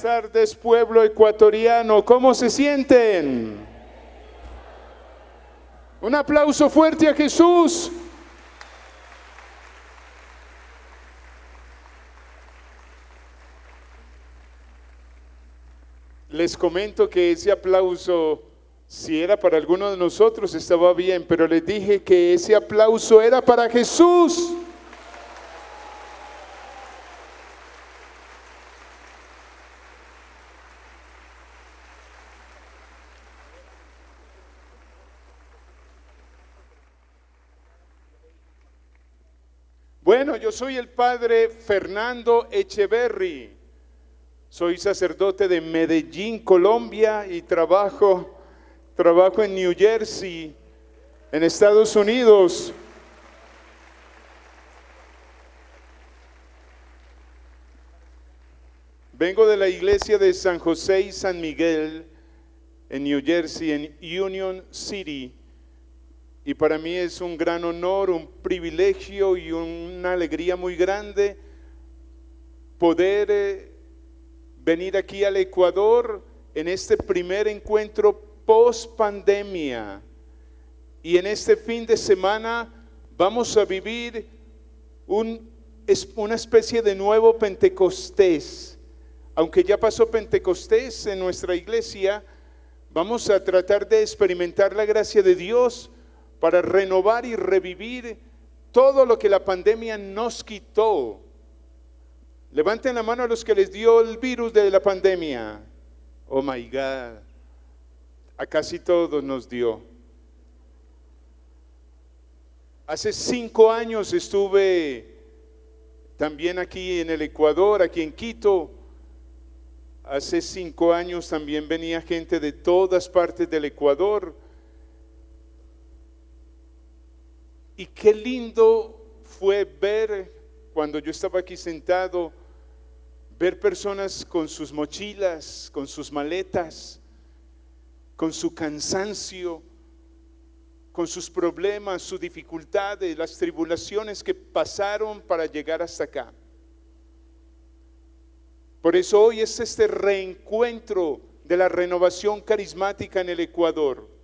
Buenas tardes, pueblo ecuatoriano. ¿Cómo se sienten? Un aplauso fuerte a Jesús. Les comento que ese aplauso, si era para alguno de nosotros, estaba bien, pero les dije que ese aplauso era para Jesús. Bueno, yo soy el padre Fernando Echeverry. Soy sacerdote de Medellín, Colombia, y trabajo en New Jersey, en Estados Unidos. Vengo de la iglesia de San José y San Miguel, en New Jersey, en Union City. Y para mí es un gran honor, un privilegio y una alegría muy grande poder venir aquí al Ecuador en este primer encuentro post pandemia. Y en este fin de semana vamos a vivir una especie de nuevo Pentecostés. Aunque ya pasó Pentecostés en nuestra iglesia, vamos a tratar de experimentar la gracia de Dios para renovar y revivir todo lo que la pandemia nos quitó. Levanten la mano a los que les dio el virus de la pandemia. Oh my God, a casi todos nos dio. Hace 5 años estuve también aquí en el Ecuador, aquí en Quito. Hace 5 años también venía gente de todas partes del Ecuador. Y qué lindo fue ver, cuando yo estaba aquí sentado, ver personas con sus mochilas, con sus maletas, con su cansancio, con sus problemas, sus dificultades, las tribulaciones que pasaron para llegar hasta acá. Por eso hoy es este reencuentro de la renovación carismática en el Ecuador.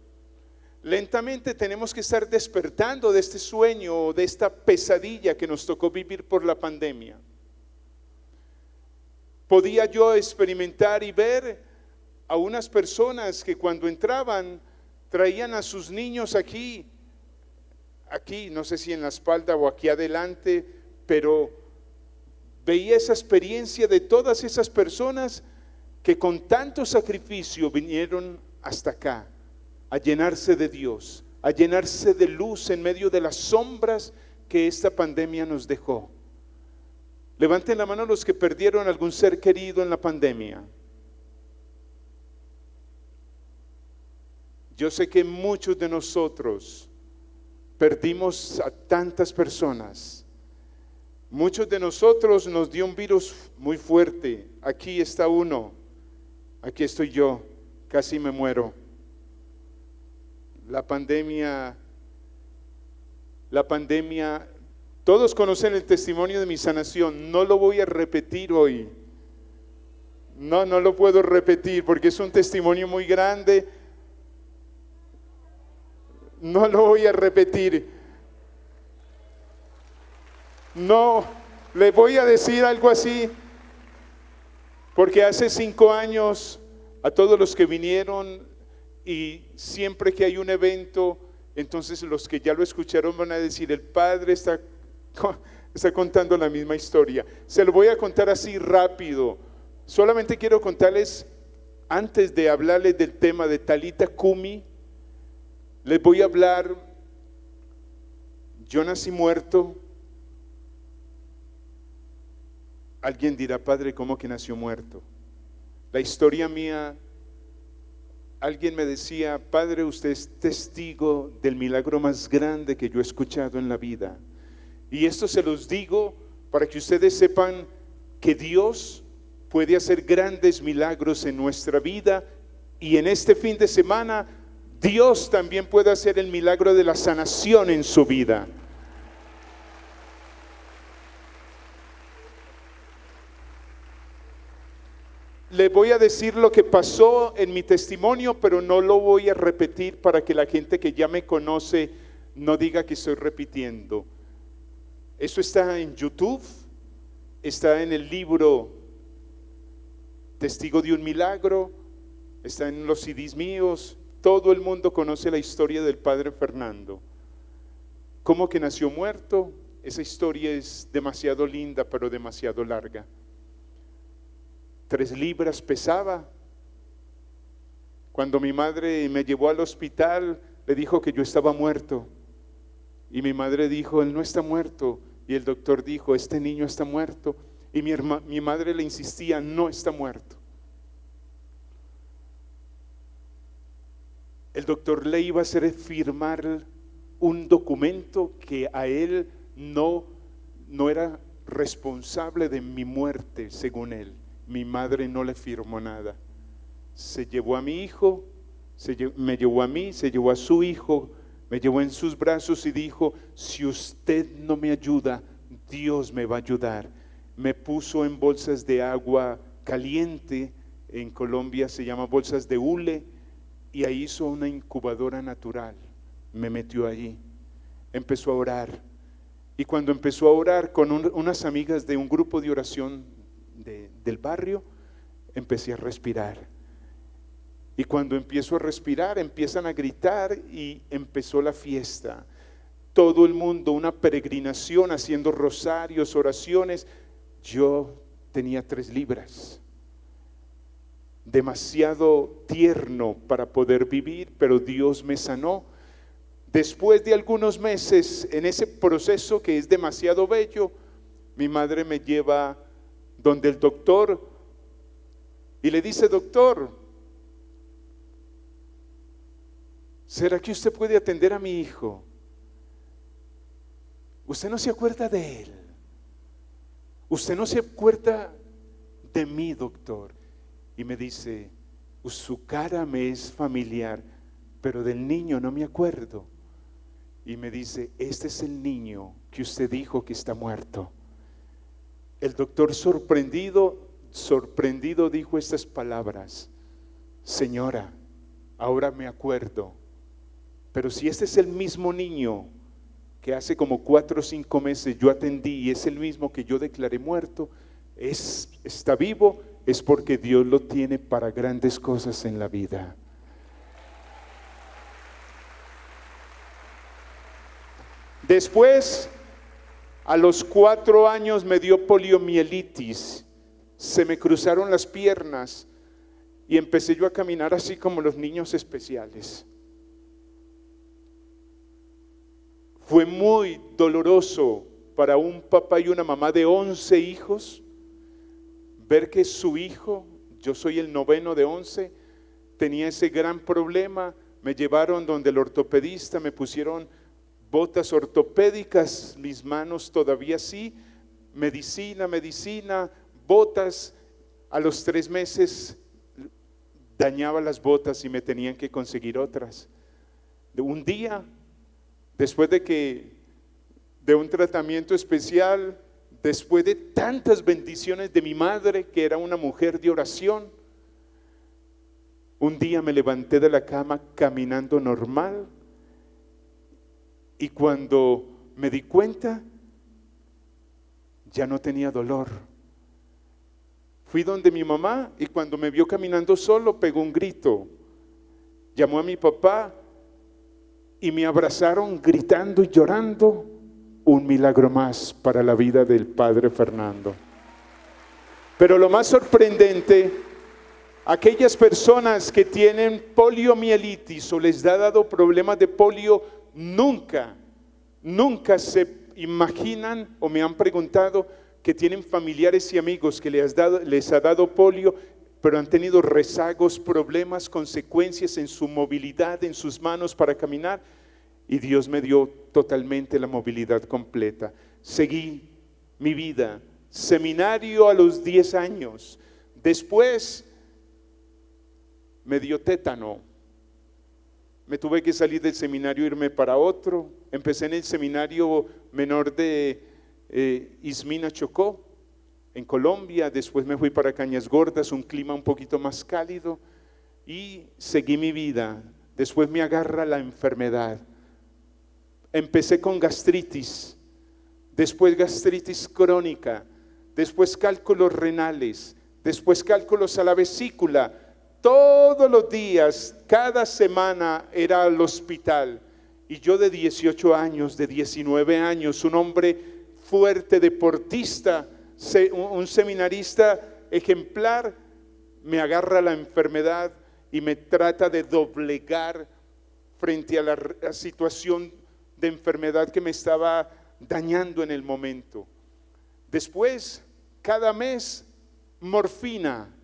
Lentamente tenemos que estar despertando de este sueño, de esta pesadilla que nos tocó vivir por la pandemia. Podía yo experimentar y ver a unas personas que cuando entraban traían a sus niños aquí, no sé si en la espalda o aquí adelante, pero veía esa experiencia de todas esas personas que con tanto sacrificio vinieron hasta acá a llenarse de Dios, a llenarse de luz en medio de las sombras que esta pandemia nos dejó. Levanten la mano los que perdieron algún ser querido en la pandemia. Yo sé que muchos de nosotros perdimos a tantas personas. Muchos de nosotros nos dio un virus muy fuerte. Aquí está uno, aquí estoy yo, casi me muero. La pandemia, todos conocen el testimonio de mi sanación, no lo voy a repetir hoy. No lo puedo repetir porque es un testimonio muy grande. No lo voy a repetir. No, le voy a decir algo así, porque hace 5 años a todos los que vinieron, y siempre que hay un evento, entonces los que ya lo escucharon van a decir, el padre está contando la misma historia. Se lo voy a contar así rápido. Solamente quiero contarles, antes de hablarles del tema de Talita Kumi, les voy a hablar. Yo nací muerto. Alguien dirá, padre, ¿cómo que nació muerto? La historia mía, alguien me decía, padre, usted es testigo del milagro más grande que yo he escuchado en la vida. Y esto se los digo para que ustedes sepan que Dios puede hacer grandes milagros en nuestra vida, y en este fin de semana Dios también puede hacer el milagro de la sanación en su vida. le voy a decir lo que pasó en mi testimonio, pero no lo voy a repetir para que la gente que ya me conoce no diga que estoy repitiendo. Eso está en YouTube, está en el libro Testigo de un Milagro, está en los CDs míos. Todo el mundo conoce la historia del padre Fernando. ¿Cómo que nació muerto? Esa historia es demasiado linda, pero demasiado larga. 3 libras pesaba. Cuando mi madre me llevó al hospital, le dijo que yo estaba muerto. Y mi madre dijo, él no está muerto. Y el doctor dijo, este niño está muerto. Y mi madre le insistía, no está muerto. El doctor le iba a hacer firmar un documento que a él no era responsable de mi muerte, según él. Mi madre no le firmó nada. Se llevó a mi hijo, me llevó a mí, se llevó a su hijo, me llevó en sus brazos y dijo, si usted no me ayuda, Dios me va a ayudar. Me puso en bolsas de agua caliente, en Colombia se llama bolsas de hule, y ahí hizo una incubadora natural. Me metió allí, empezó a orar, y cuando empezó a orar con unas amigas de un grupo de oración del barrio, empecé a respirar. Y cuando empiezo a respirar, empiezan a gritar y empezó la fiesta. Todo el mundo, una peregrinación, haciendo rosarios, oraciones. Yo tenía 3 libras. Demasiado tierno para poder vivir, pero Dios me sanó. Después de algunos meses, en ese proceso que es demasiado bello, mi madre me lleva donde el doctor y le dice, doctor, ¿será que usted puede atender a mi hijo? ¿Usted no se acuerda de él? ¿Usted no se acuerda de mí, doctor? Y me dice, su cara me es familiar, pero del niño no me acuerdo. Y me dice, este es el niño que usted dijo que está muerto. El doctor sorprendido dijo estas palabras, señora, ahora me acuerdo, pero si este es el mismo niño que hace como 4 o 5 meses yo atendí y es el mismo que yo declaré muerto, está vivo, es porque Dios lo tiene para grandes cosas en la vida. Después, a los 4 años me dio poliomielitis, se me cruzaron las piernas y empecé yo a caminar así como los niños especiales. Fue muy doloroso para un papá y una mamá de 11 hijos, ver que su hijo, yo soy el 9º de 11, tenía ese gran problema. Me llevaron donde el ortopedista, me pusieron botas ortopédicas, mis manos todavía sí, medicina, botas. A los 3 meses dañaba las botas y me tenían que conseguir otras. Un día, después de un tratamiento especial, después de tantas bendiciones de mi madre, que era una mujer de oración, un día me levanté de la cama caminando normal. Y cuando me di cuenta, ya no tenía dolor. Fui donde mi mamá y cuando me vio caminando solo, pegó un grito. Llamó a mi papá y me abrazaron gritando y llorando. Un milagro más para la vida del padre Fernando. Pero lo más sorprendente, aquellas personas que tienen poliomielitis o les ha dado problemas de polio, nunca se imaginan o me han preguntado que tienen familiares y amigos que les ha dado polio, pero han tenido rezagos, problemas, consecuencias en su movilidad, en sus manos para caminar, y Dios me dio totalmente la movilidad completa. Seguí mi vida, seminario a los 10 años, después me dio tétano. Me tuve que salir del seminario e irme para otro. Empecé en el seminario menor de Ismina, Chocó. en Colombia, después me fui para Cañas Gordas, un clima un poquito más cálido, y seguí mi vida. Después me agarra la enfermedad. Empecé con gastritis, después gastritis crónica, después cálculos renales, después cálculos a la vesícula. Todos los días, cada semana era al hospital. Y yo de 18 años, de 19 años, un hombre fuerte, deportista, un seminarista ejemplar, me agarra la enfermedad y me trata de doblegar frente a la situación de enfermedad que me estaba dañando en el momento. Después, cada mes, morfina,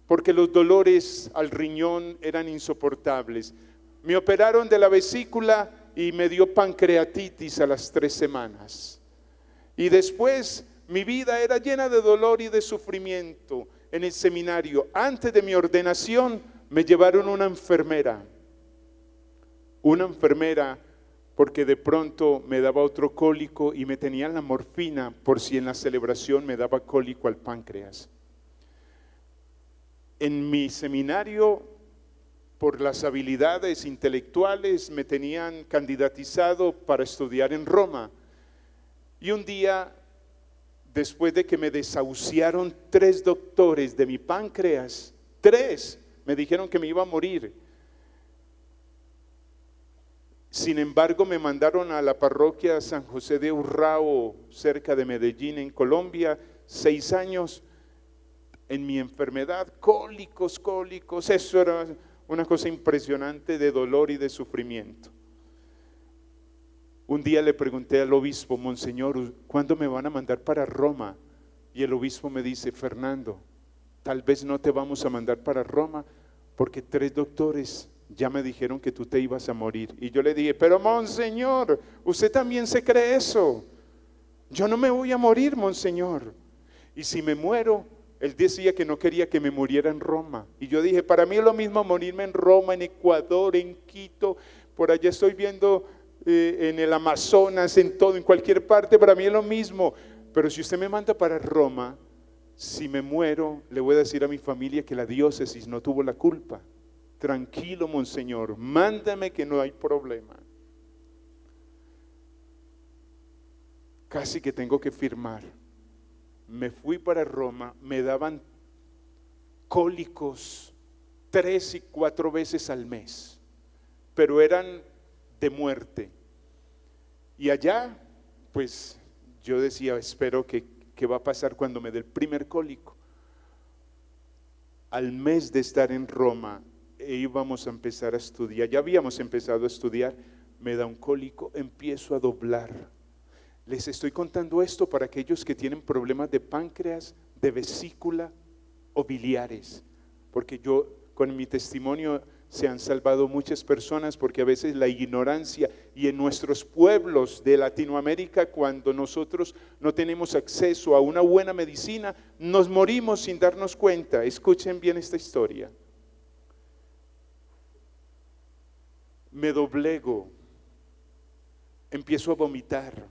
porque los dolores al riñón eran insoportables. Me operaron de la vesícula y me dio pancreatitis a las 3 semanas. Y después mi vida era llena de dolor y de sufrimiento. En el seminario, antes de mi ordenación, me llevaron una enfermera porque de pronto me daba otro cólico y me tenían la morfina por si en la celebración me daba cólico al páncreas. En mi seminario, por las habilidades intelectuales, me tenían candidatizado para estudiar en Roma. Y un día, después de que me desahuciaron 3 doctores de mi páncreas, 3, me dijeron que me iba a morir. Sin embargo, me mandaron a la parroquia San José de Urrao, cerca de Medellín, en Colombia, 6 años en mi enfermedad, cólicos, eso era una cosa impresionante de dolor y de sufrimiento. Un día le pregunté al obispo: Monseñor, ¿cuándo me van a mandar para Roma? Y el obispo me dice: Fernando, tal vez no te vamos a mandar para Roma porque 3 doctores ya me dijeron que tú te ibas a morir. Y yo le dije: pero Monseñor, usted también se cree eso. Yo no me voy a morir, Monseñor. Y si me muero, él decía que no quería que me muriera en Roma. Y yo dije: para mí es lo mismo morirme en Roma, en Ecuador, en Quito, por allá estoy viendo en el Amazonas, en todo, en cualquier parte, para mí es lo mismo. Pero si usted me manda para Roma, si me muero, le voy a decir a mi familia que la diócesis no tuvo la culpa. Tranquilo, Monseñor, mándame que no hay problema. Casi que tengo que firmar. Me fui para Roma, me daban cólicos 3 y 4 veces al mes, pero eran de muerte. Y allá, pues yo decía: espero que ¿qué va a pasar cuando me dé el primer cólico? Al mes de estar en Roma, íbamos a empezar a estudiar, ya habíamos empezado a estudiar, me da un cólico, empiezo a doblar. Les estoy contando esto para aquellos que tienen problemas de páncreas, de vesícula o biliares, porque yo con mi testimonio se han salvado muchas personas, porque a veces la ignorancia, y en nuestros pueblos de Latinoamérica, cuando nosotros no tenemos acceso a una buena medicina, nos morimos sin darnos cuenta. Escuchen bien esta historia. Me doblego, empiezo a vomitar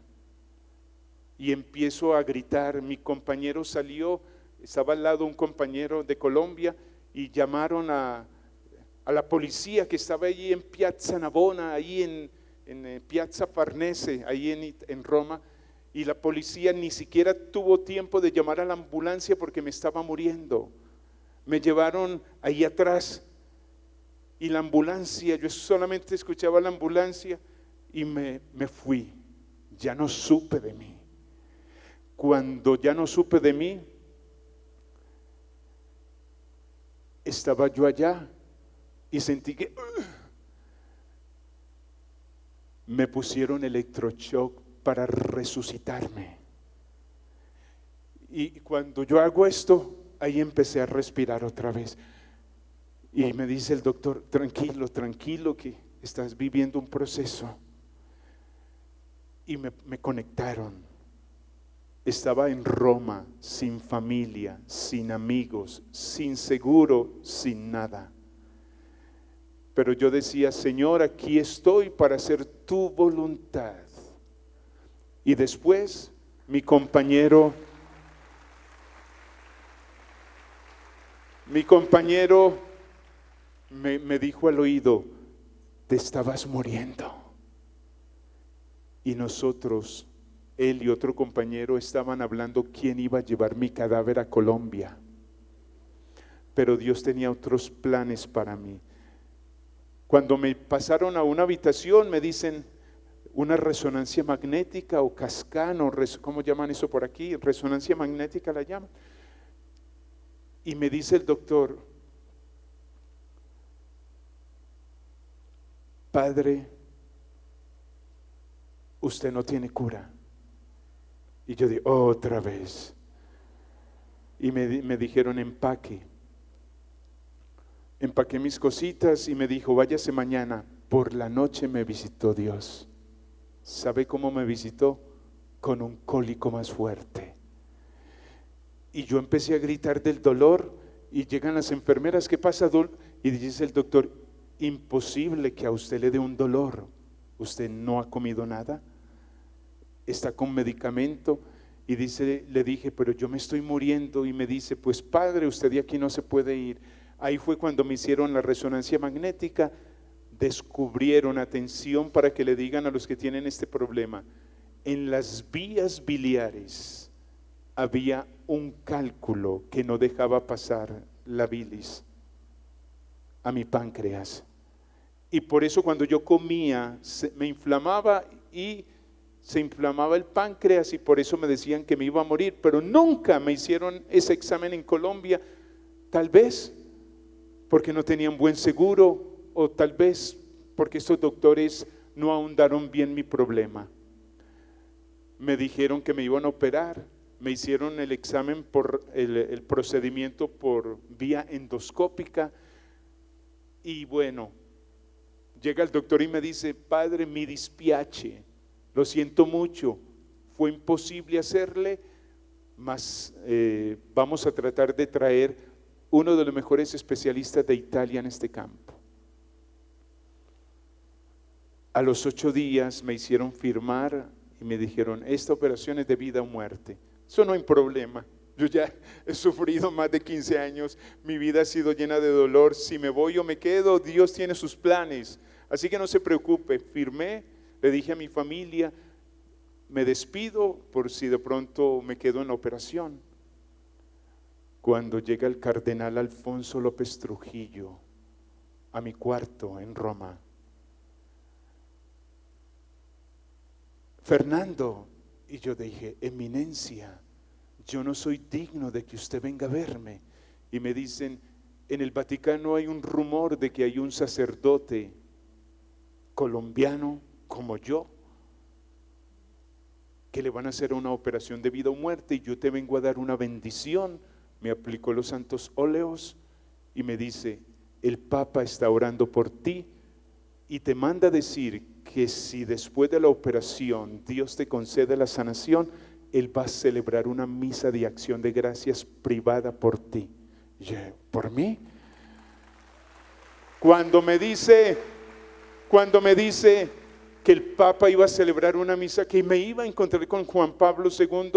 y empiezo a gritar. Mi compañero salió, estaba al lado un compañero de Colombia, y llamaron a la policía que estaba allí en Piazza Navona, ahí en Piazza Farnese, ahí en Roma, y la policía ni siquiera tuvo tiempo de llamar a la ambulancia porque me estaba muriendo. Me llevaron ahí atrás y la ambulancia, yo solamente escuchaba la ambulancia y me fui. Ya no supe de mí. Cuando ya no supe de mí, estaba yo allá y sentí que me pusieron electroshock para resucitarme. Y cuando yo hago esto, ahí empecé a respirar otra vez. Y me dice el doctor: tranquilo, que estás viviendo un proceso. Y me conectaron. Estaba en Roma, sin familia, sin amigos, sin seguro, sin nada. Pero yo decía: Señor, aquí estoy para hacer tu voluntad. Y después mi compañero Mi compañero me dijo al oído, te estabas muriendo. Y nosotros, él y otro compañero, estaban hablando quién iba a llevar mi cadáver a Colombia. Pero Dios tenía otros planes para mí. Cuando me pasaron a una habitación, me dicen una resonancia magnética o cascán, o ¿cómo llaman eso por aquí? Resonancia magnética la llaman. Y me dice el doctor, padre, usted no tiene cura. Y yo dije, otra vez. Y me dijeron, empaqué mis cositas y me dijo, váyase mañana. Por la noche me visitó Dios. ¿Sabe cómo me visitó? Con un cólico más fuerte. Y yo empecé a gritar del dolor y llegan las enfermeras, ¿qué pasa? Y dice el doctor, imposible que a usted le dé un dolor. Usted no ha comido nada, está con medicamento. Y le dije, pero yo me estoy muriendo. Y me dice, pues padre, usted de aquí no se puede ir. Ahí fue cuando me hicieron la resonancia magnética, descubrieron, atención para que le digan a los que tienen este problema, en las vías biliares había un cálculo que no dejaba pasar la bilis a mi páncreas. Y por eso cuando yo comía me inflamaba y se inflamaba el páncreas, y por eso me decían que me iba a morir, pero nunca me hicieron ese examen en Colombia, tal vez porque no tenían buen seguro, o tal vez porque estos doctores no ahondaron bien mi problema. Me dijeron que me iban a operar, me hicieron el examen por el procedimiento por vía endoscópica, y bueno, llega el doctor y me dice, padre, mi dispiace, lo siento mucho, fue imposible hacerle, mas vamos a tratar de traer uno de los mejores especialistas de Italia en este campo. A los 8 días me hicieron firmar y me dijeron, esta operación es de vida o muerte. Eso no hay problema, yo ya he sufrido más de 15 años, mi vida ha sido llena de dolor, si me voy o me quedo, Dios tiene sus planes, así que no se preocupe. Firmé, le dije a mi familia, me despido por si de pronto me quedo en la operación. Cuando llega el cardenal Alfonso López Trujillo a mi cuarto en Roma, Fernando, y yo dije, eminencia, yo no soy digno de que usted venga a verme. Y me dicen, en el Vaticano hay un rumor de que hay un sacerdote colombiano como yo, que le van a hacer una operación de vida o muerte, y yo te vengo a dar una bendición. Me aplicó los santos óleos y me dice, el Papa está orando por ti y te manda a decir que si después de la operación Dios te concede la sanación, Él va a celebrar una misa de acción de gracias privada por ti. Y yo, ¿por mí? Cuando me dice que el Papa iba a celebrar una misa, que me iba a encontrar con Juan Pablo II,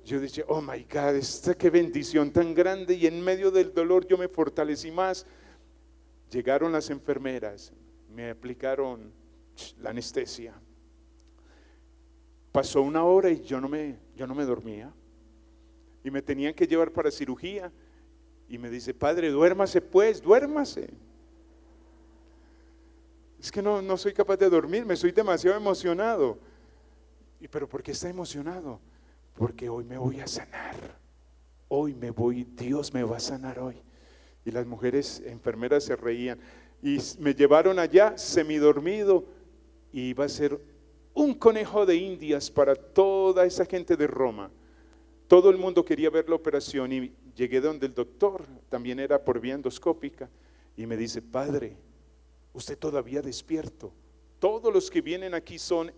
yo dije, oh my God, qué bendición tan grande, y en medio del dolor yo me fortalecí más. Llegaron las enfermeras, me aplicaron la anestesia. Pasó 1 hora y yo no me dormía, y me tenían que llevar para cirugía, y me dice, padre, duérmase pues, duérmase. Es que no soy capaz de dormirme, soy demasiado emocionado. ¿Pero por qué está emocionado? Porque hoy me voy a sanar. Dios me va a sanar hoy. Y las mujeres enfermeras se reían. Y me llevaron allá semidormido, y iba a ser un conejo de Indias para toda esa gente de Roma. Todo el mundo quería ver la operación, y llegué donde el doctor, también era por vía endoscópica, y me dice, padre, usted todavía despierto. Todos los que vienen aquí son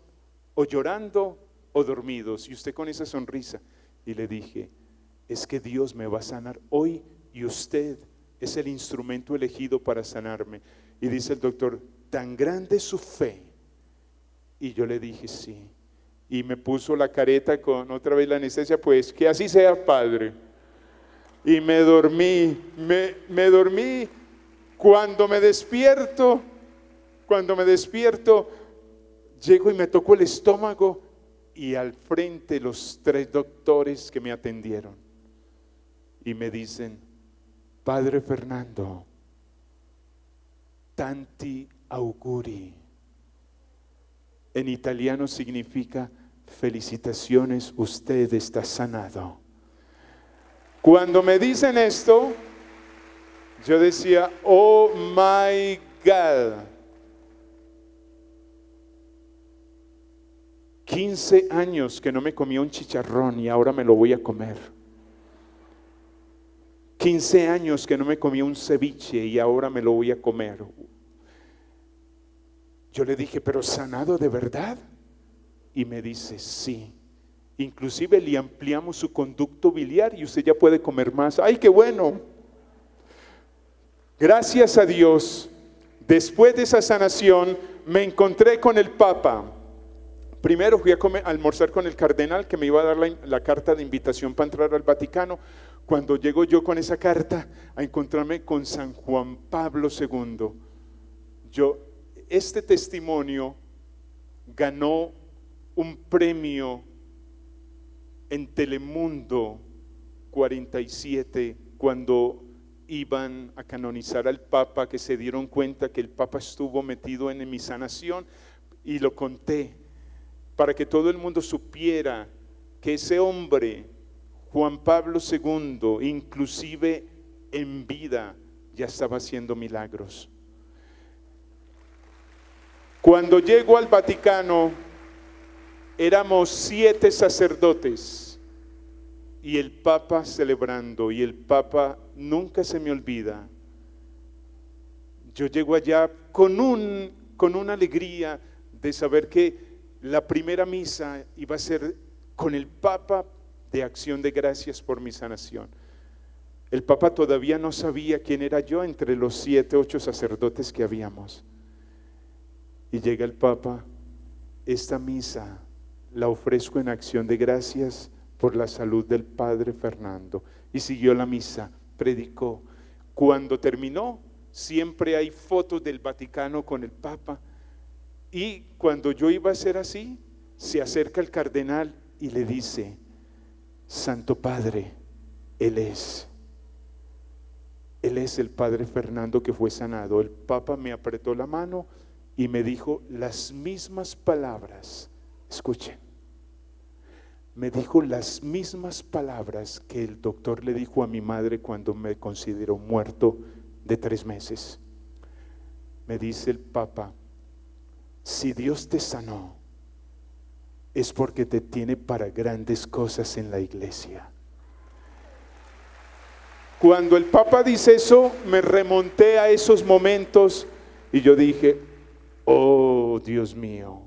o llorando o dormidos, y usted con esa sonrisa. Y le dije, es que Dios me va a sanar hoy, y usted es el instrumento elegido para sanarme. Y dice el doctor, tan grande es su fe. Y yo le dije, sí. Y me puso la careta con otra vez la anestesia, pues que así sea, padre. y me dormí, me dormí. Cuando me despierto, llego y me tocó el estómago y al frente los 3 doctores que me atendieron y me dicen: Padre Fernando, tanti auguri. En italiano significa felicitaciones, usted está sanado. Cuando me dicen esto, yo decía: oh my God. 15 años que no me comía un chicharrón y ahora me lo voy a comer. 15 años que no me comía un ceviche y ahora me lo voy a comer. Yo le dije: ¿pero sanado de verdad? Y me dice: sí. Inclusive le ampliamos su conducto biliar y usted ya puede comer más. ¡Ay, qué bueno! Gracias a Dios, después de esa sanación, me encontré con el Papa. Primero fui a almorzar con el cardenal que me iba a dar la carta de invitación para entrar al Vaticano. Cuando llego yo con esa carta a encontrarme con San Juan Pablo II, este testimonio ganó un premio en Telemundo 47 cuando iban a canonizar al Papa, que se dieron cuenta que el Papa estuvo metido en mi sanación, y lo conté para que todo el mundo supiera que ese hombre, Juan Pablo II, inclusive en vida, ya estaba haciendo milagros. Cuando llego al Vaticano, éramos 7 sacerdotes y el Papa celebrando, y el Papa nunca se me olvida. Yo llego allá con una alegría de saber que la primera misa iba a ser con el Papa de acción de gracias por mi sanación. El Papa todavía no sabía quién era yo entre los 7, 8 sacerdotes que habíamos. Y llega el Papa: esta misa la ofrezco en acción de gracias por la salud del Padre Fernando. Y siguió la misa, predicó. Cuando terminó, siempre hay fotos del Vaticano con el Papa. Y cuando yo iba a hacer así, se acerca el cardenal y le dice: Santo Padre, Él es el Padre Fernando que fue sanado. El Papa me apretó la mano y me dijo las mismas palabras. Escuchen, me dijo las mismas palabras que el doctor le dijo a mi madre cuando me consideró muerto de 3 meses. Me dice el Papa: si Dios te sanó, es porque te tiene para grandes cosas en la iglesia. Cuando el Papa dice eso, me remonté a esos momentos y yo dije: oh Dios mío,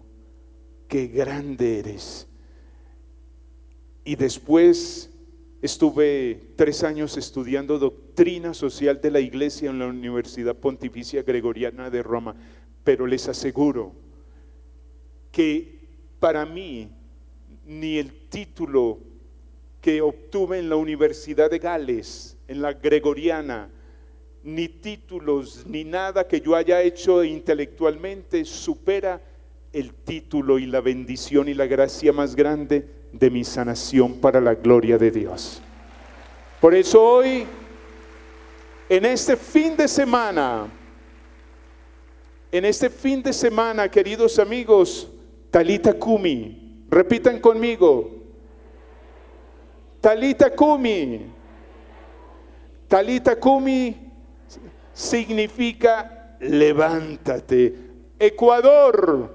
qué grande eres. Y después estuve 3 años estudiando doctrina social de la iglesia en la Universidad Pontificia Gregoriana de Roma, pero les aseguro que para mí ni el título que obtuve en la Universidad de Gales, en la Gregoriana, ni títulos, ni nada que yo haya hecho intelectualmente supera el título y la bendición y la gracia más grande de mi sanación para la gloria de Dios. Por eso hoy, en este fin de semana, queridos amigos, Talita Kumi, repitan conmigo: Talita Kumi. Talita Kumi significa levántate. Ecuador,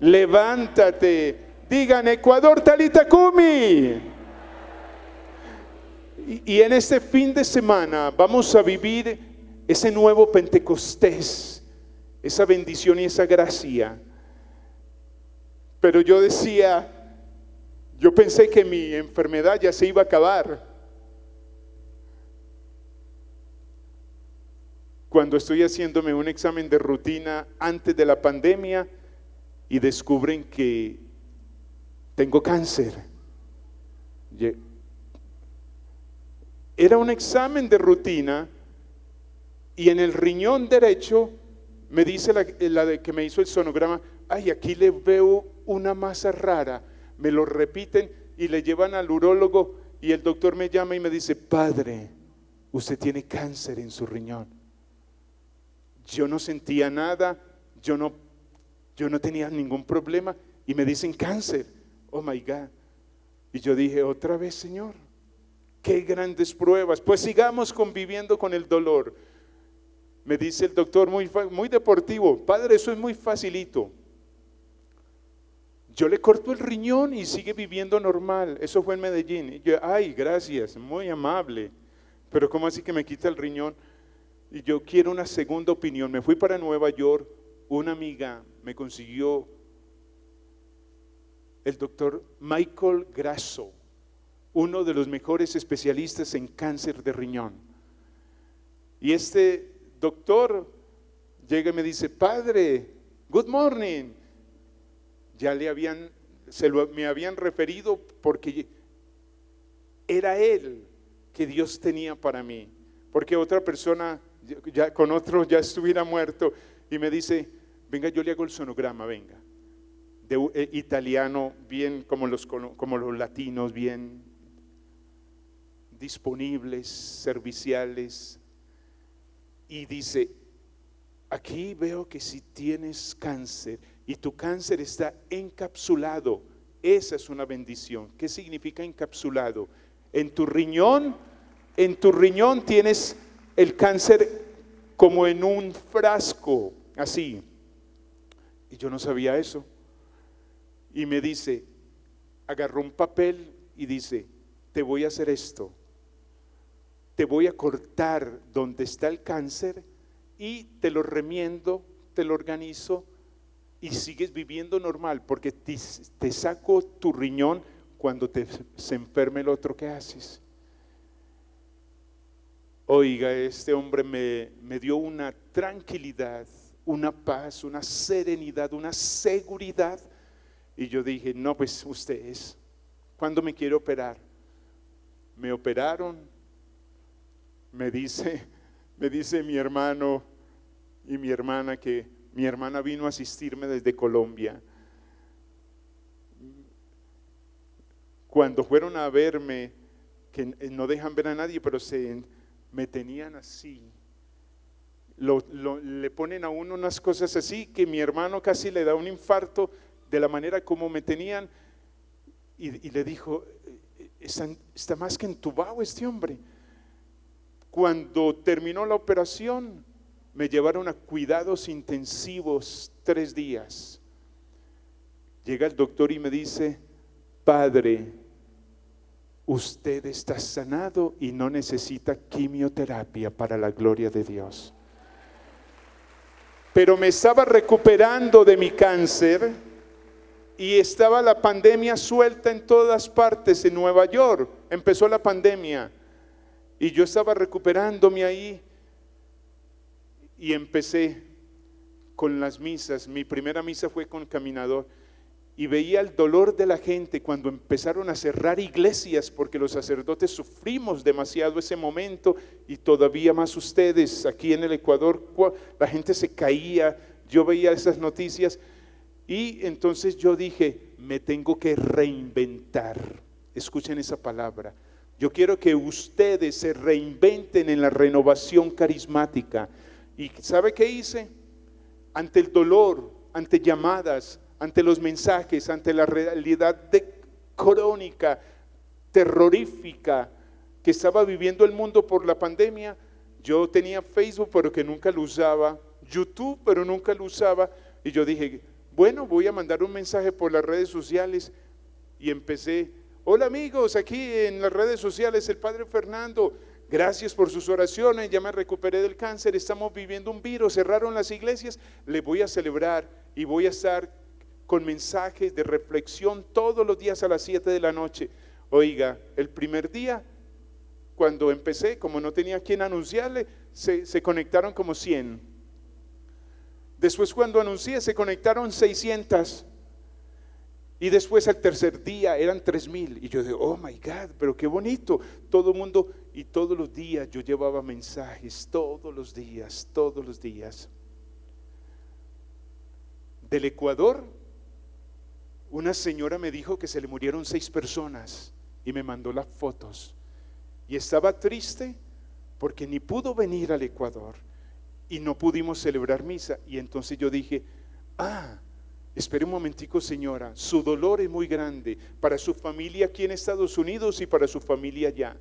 levántate. Digan: Ecuador, Talita Kumi. Y en este fin de semana vamos a vivir ese nuevo Pentecostés, esa bendición y esa gracia. Pero yo pensé que mi enfermedad ya se iba a acabar. Cuando estoy haciéndome un examen de rutina antes de la pandemia y descubren que tengo cáncer. Era un examen de rutina y en el riñón derecho me dice la de que me hizo el sonograma, ay, aquí le veo una masa rara. Me lo repiten y le llevan al urólogo y el doctor me llama y me dice, padre, usted tiene cáncer en su riñón. Yo no sentía nada, yo no tenía ningún problema y me dicen cáncer. Oh my God. Y yo dije, otra vez, Señor, qué grandes pruebas. Pues sigamos conviviendo con el dolor. Me dice el doctor muy deportivo, padre, eso es muy facilito. Yo le corto el riñón y sigue viviendo normal. Eso fue en Medellín. Y yo, ay, gracias, muy amable. Pero ¿cómo así que me quita el riñón? Y yo quiero una segunda opinión. Me fui para Nueva York, una amiga me consiguió el doctor Michael Grasso, uno de los mejores especialistas en cáncer de riñón. Y este doctor llega y me dice, padre, good morning. Ya me habían referido porque era él que Dios tenía para mí. Porque otra persona, ya con otro ya estuviera muerto, y me dice, venga, yo le hago el sonograma, venga. De italiano, bien como los latinos, bien disponibles, serviciales. Y dice, aquí veo que si tienes cáncer y tu cáncer está encapsulado, esa es una bendición. ¿Qué significa encapsulado? En tu riñón tienes el cáncer como en un frasco, así. Y yo no sabía eso. Y me dice, agarró un papel y dice, te voy a hacer esto. Te voy a cortar donde está el cáncer y te lo remiendo, te lo organizo y sigues viviendo normal, porque te saco tu riñón cuando se enferme el otro. ¿Qué haces? Oiga, este hombre me dio una tranquilidad, una paz, una serenidad, una seguridad. Y yo dije, no, pues ustedes, ¿cuándo me quiere operar? Me operaron. Me dice mi hermano y mi hermana que mi hermana vino a asistirme desde Colombia. Cuando fueron a verme, que no dejan ver a nadie, pero me tenían así. Le ponen a uno unas cosas así que mi hermano casi le da un infarto de la manera como me tenían. Y le dijo, está más que entubado este hombre. Cuando terminó la operación, me llevaron a cuidados intensivos 3 días. Llega el doctor y me dice, padre, usted está sanado y no necesita quimioterapia, para la gloria de Dios. Pero me estaba recuperando de mi cáncer y estaba la pandemia suelta en todas partes. En Nueva York empezó la pandemia. Y yo estaba recuperándome ahí y empecé con las misas. Mi primera misa fue con caminador y veía el dolor de la gente cuando empezaron a cerrar iglesias, porque los sacerdotes sufrimos demasiado ese momento y todavía más ustedes aquí en el Ecuador. La gente se caía, yo veía esas noticias y entonces yo dije, me tengo que reinventar. Escuchen esa palabra. Yo quiero que ustedes se reinventen en la renovación carismática. ¿Y sabe qué hice? Ante el dolor, ante llamadas, ante los mensajes, ante la realidad crónica, terrorífica que estaba viviendo el mundo por la pandemia, yo tenía Facebook pero que nunca lo usaba, YouTube pero nunca lo usaba, y yo dije, bueno, voy a mandar un mensaje por las redes sociales. Y empecé, hola amigos, aquí en las redes sociales el Padre Fernando, gracias por sus oraciones, ya me recuperé del cáncer, estamos viviendo un virus, cerraron las iglesias, le voy a celebrar y voy a estar con mensajes de reflexión todos los días a las 7 de la noche. Oiga, el primer día, cuando empecé, como no tenía quien anunciarle, se conectaron como 100. Después cuando anuncié, se conectaron 600. Y después al tercer día eran 3,000. Y yo digo, oh my God, pero qué bonito. Todo el mundo, y todos los días yo llevaba mensajes, todos los días. Del Ecuador, una señora me dijo que se le murieron 6 personas y me mandó las fotos. Y estaba triste porque ni pudo venir al Ecuador y no pudimos celebrar misa. Y entonces yo dije, espere un momentico, señora, su dolor es muy grande para su familia aquí en Estados Unidos y para su familia allá.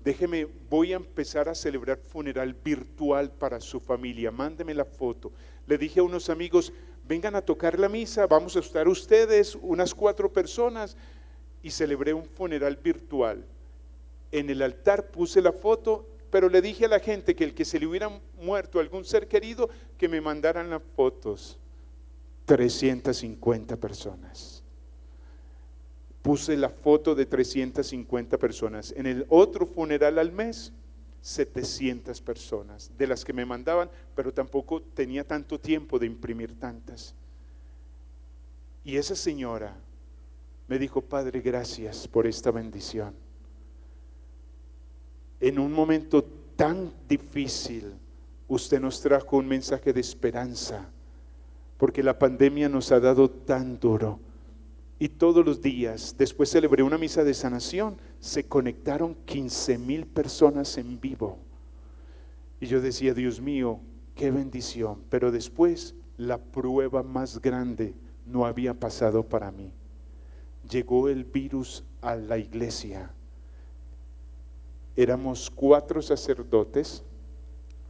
Déjeme, voy a empezar a celebrar funeral virtual para su familia, mándeme la foto. Le dije a unos amigos, vengan a tocar la misa, vamos a estar ustedes, unas 4 personas, y celebré un funeral virtual. En el altar puse la foto, pero le dije a la gente que el que se le hubiera muerto algún ser querido, que me mandaran las fotos. 350 personas. Puse la foto de 350 personas. En el otro funeral al mes, 700 personas, de las que me mandaban, pero tampoco tenía tanto tiempo de imprimir tantas. Y esa señora me dijo, Padre, gracias por esta bendición. En un momento tan difícil, usted nos trajo un mensaje de esperanza, porque la pandemia nos ha dado tan duro. Y todos los días, después celebré una misa de sanación, se conectaron 15,000 personas en vivo. Y yo decía, Dios mío, qué bendición. Pero después, la prueba más grande no había pasado para mí. Llegó el virus a la iglesia. Éramos 4 sacerdotes,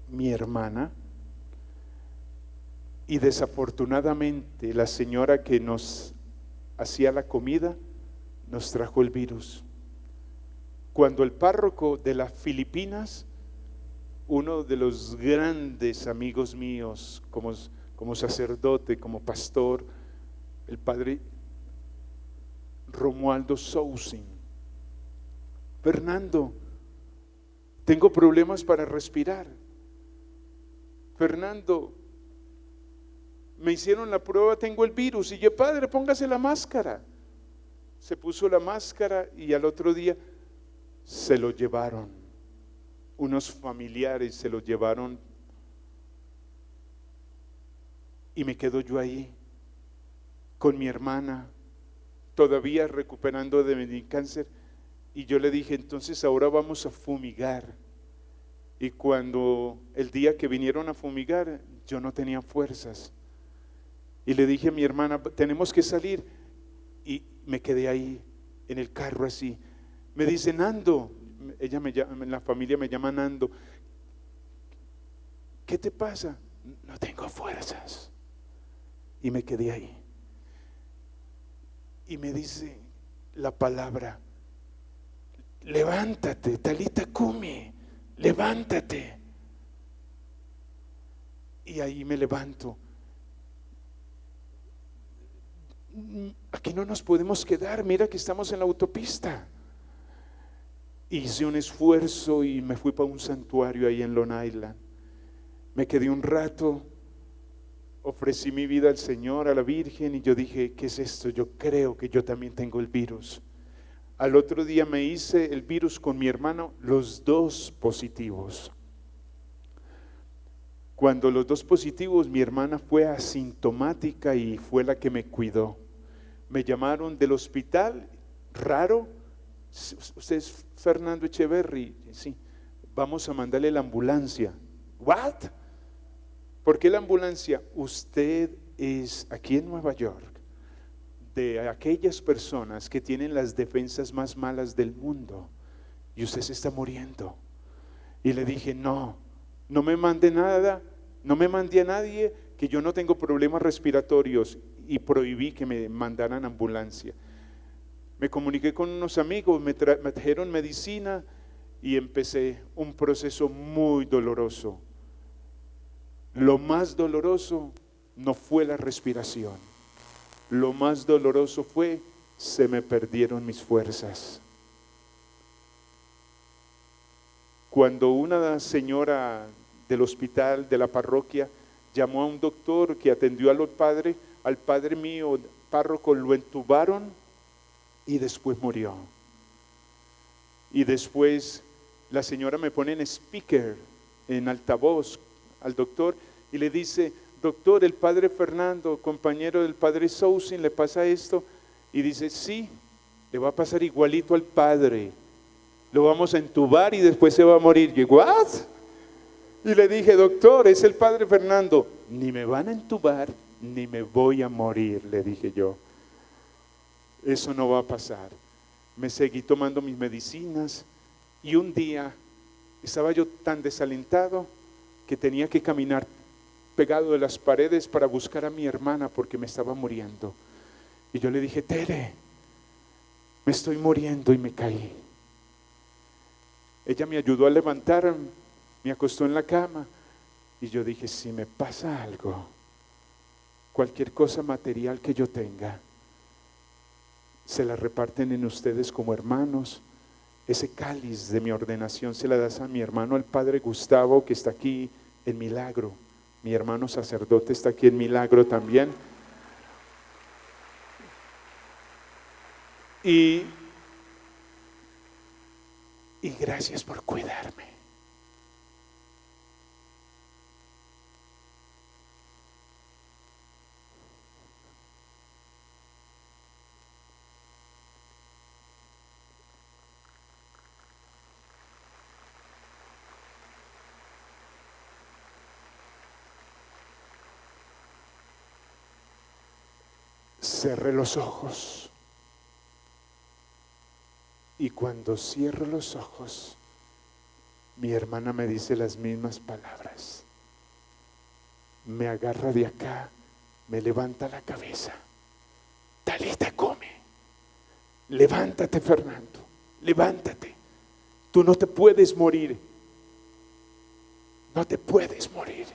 mi hermana, y desafortunadamente la señora que nos hacía la comida nos trajo el virus. Cuando el párroco de las Filipinas, uno de los grandes amigos míos como sacerdote, como pastor, el padre Romualdo Sousin, Fernando, tengo problemas para respirar. Fernando, me hicieron la prueba, tengo el virus. Y yo, padre, póngase la máscara. Se puso la máscara y al otro día se lo llevaron. Unos familiares se lo llevaron. Y me quedo yo ahí con mi hermana, todavía recuperando de mi cáncer. Y yo le dije, entonces ahora vamos a fumigar. Y cuando el día que vinieron a fumigar, yo no tenía fuerzas. Y le dije a mi hermana, tenemos que salir. Y me quedé ahí en el carro así. Me dice, Nando, ella me llama, la familia me llama Nando. ¿Qué te pasa? No tengo fuerzas. Y me quedé ahí. Y me dice la palabra, levántate, Talita Kumi, levántate. Y ahí me levanto. Aquí no nos podemos quedar, mira que estamos en la autopista. Hice un esfuerzo y me fui para un santuario ahí en Long Island. Me quedé un rato, ofrecí mi vida al Señor, a la Virgen, y yo dije, ¿qué es esto? Yo creo que yo también tengo el virus. Al otro día me hice el virus con mi hermano, los 2 positivos. Cuando los 2 positivos, mi hermana fue asintomática y fue la que me cuidó. Me llamaron del hospital, raro, usted es Fernando Echeverry, sí, vamos a mandarle la ambulancia. ¿What? ¿Por qué la ambulancia? Usted es aquí en Nueva York de aquellas personas que tienen las defensas más malas del mundo y usted se está muriendo. Y le dije, no me mande nada, no me mande a nadie, que yo no tengo problemas respiratorios, y prohibí que me mandaran ambulancia. Me comuniqué con unos amigos, me trajeron medicina y empecé un proceso muy doloroso. Lo más doloroso no fue la respiración, lo más doloroso fue, se me perdieron mis fuerzas. Cuando una señora del hospital, de la parroquia, llamó a un doctor que atendió al padre mío, párroco, lo entubaron y después murió. Y después la señora me pone en speaker, en altavoz al doctor y le dice: doctor, el padre Fernando, compañero del padre Sousin, ¿le pasa esto? Y dice: sí, le va a pasar igualito al padre, lo vamos a entubar y después se va a morir. Y yo, ¿what? Y le dije: doctor, es el padre Fernando. Ni me van a entubar, ni me voy a morir, le dije yo. Eso no va a pasar. Me seguí tomando mis medicinas y un día estaba yo tan desalentado que tenía que caminar pegado de las paredes para buscar a mi hermana porque me estaba muriendo. Y yo le dije: Tere, me estoy muriendo, y me caí. Ella me ayudó a levantar, me acostó en la cama y yo dije: si me pasa algo, cualquier cosa material que yo tenga, se la reparten en ustedes como hermanos. Ese cáliz de mi ordenación se la das a mi hermano, el padre Gustavo, que está aquí en Milagro. Mi hermano sacerdote está aquí en Milagro también. Y gracias por cuidarme. Cerré los ojos y cuando cierro los ojos, mi hermana me dice las mismas palabras. Me agarra de acá, me levanta la cabeza. Talita, come. Levántate, Fernando, levántate. Tú no te puedes morir. No te puedes morir.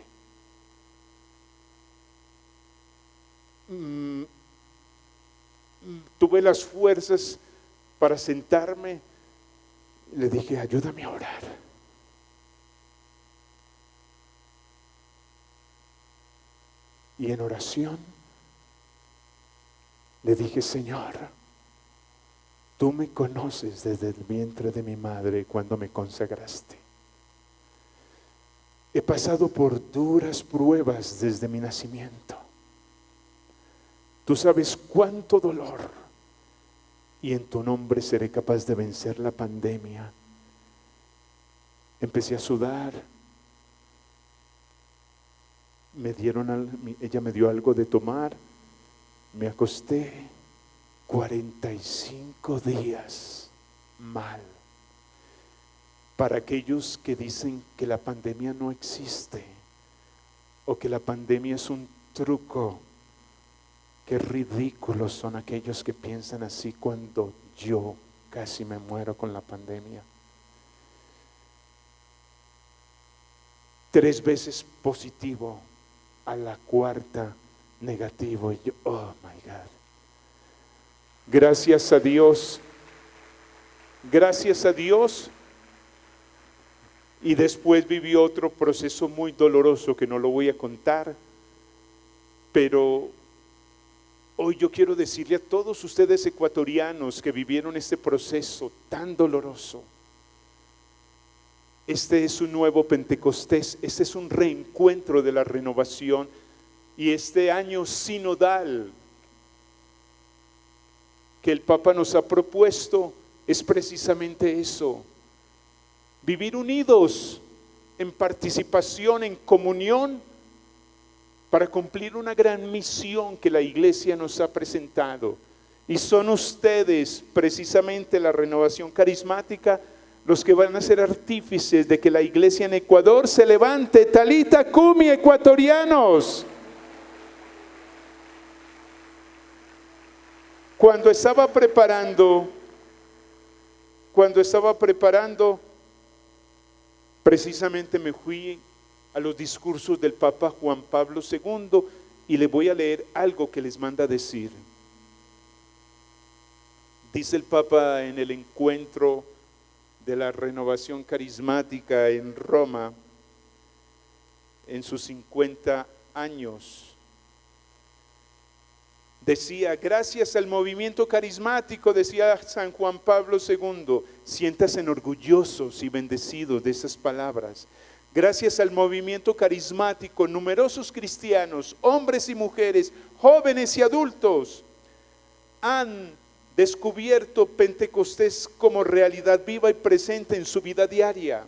Tuve las fuerzas para sentarme. Le dije: ayúdame a orar. Y en oración le dije: Señor, tú me conoces desde el vientre de mi madre cuando me consagraste. He pasado por duras pruebas desde mi nacimiento. Tú sabes cuánto dolor, y en tu nombre seré capaz de vencer la pandemia. Empecé a sudar. Ella me dio algo de tomar. Me acosté 45 días mal. Para aquellos que dicen que la pandemia no existe o que la pandemia es un truco, qué ridículos son aquellos que piensan así cuando yo casi me muero con la pandemia. 3 veces positivo, a la 4ª negativo. Y yo, oh my God. Gracias a Dios. Gracias a Dios. Y después viví otro proceso muy doloroso que no lo voy a contar. Pero hoy yo quiero decirle a todos ustedes ecuatorianos que vivieron este proceso tan doloroso: este es un nuevo Pentecostés, este es un reencuentro de la renovación, y este año sinodal que el Papa nos ha propuesto es precisamente eso: vivir unidos en participación, en comunión, para cumplir una gran misión que la Iglesia nos ha presentado. Y son ustedes, precisamente la Renovación Carismática, los que van a ser artífices de que la Iglesia en Ecuador se levante. Talita Cumi, ecuatorianos. Cuando estaba preparando, precisamente me fui a los discursos del Papa Juan Pablo II y le voy a leer algo que les manda decir. Dice el Papa en el encuentro de la Renovación Carismática en Roma, en sus 50 años. Decía, gracias al movimiento carismático, decía San Juan Pablo II, siéntanse orgullosos y bendecidos de esas palabras. Gracias al movimiento carismático, numerosos cristianos, hombres y mujeres, jóvenes y adultos, han descubierto Pentecostés como realidad viva y presente en su vida diaria.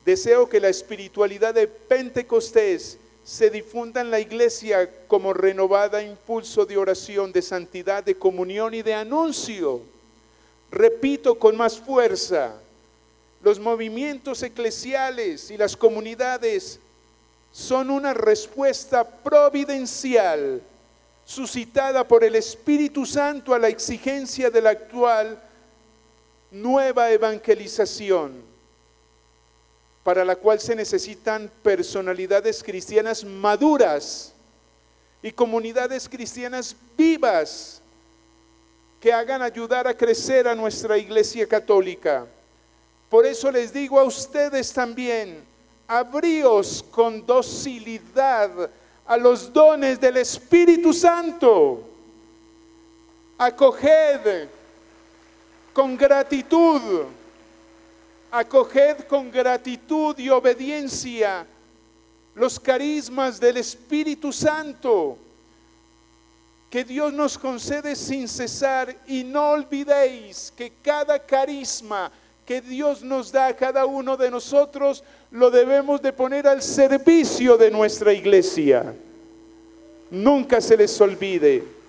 Deseo que la espiritualidad de Pentecostés se difunda en la iglesia como renovada impulso de oración, de santidad, de comunión y de anuncio. Repito con más fuerza, los movimientos eclesiales y las comunidades son una respuesta providencial suscitada por el Espíritu Santo a la exigencia de la actual nueva evangelización, para la cual se necesitan personalidades cristianas maduras y comunidades cristianas vivas que hagan ayudar a crecer a nuestra Iglesia Católica. Por eso les digo a ustedes también, abríos con docilidad a los dones del Espíritu Santo. Acoged con gratitud. Acoged con gratitud y obediencia los carismas del Espíritu Santo que Dios nos concede sin cesar, y no olvidéis que cada carisma que Dios nos da a cada uno de nosotros lo debemos de poner al servicio de nuestra iglesia. Nunca se les olvide.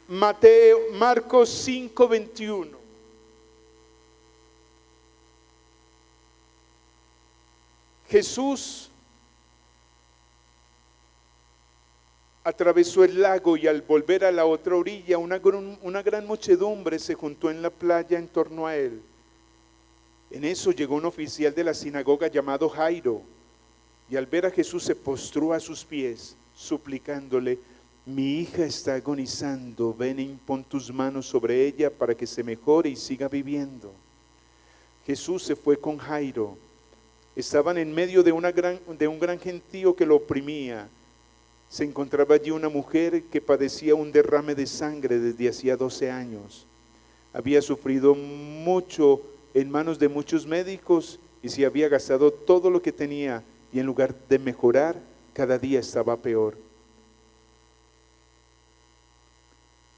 Marcos 5:21. Jesús atravesó el lago y al volver a la otra orilla una gran muchedumbre se juntó en la playa en torno a él. En eso llegó un oficial de la sinagoga llamado Jairo, y al ver a Jesús se postró a sus pies, suplicándole: mi hija está agonizando, ven e impon tus manos sobre ella para que se mejore y siga viviendo. Jesús se fue con Jairo. Estaban en medio de un gran gentío que lo oprimía. Se encontraba allí una mujer que padecía un derrame de sangre desde hacía 12 años. Había sufrido mucho en manos de muchos médicos y se había gastado todo lo que tenía, y en lugar de mejorar, cada día estaba peor.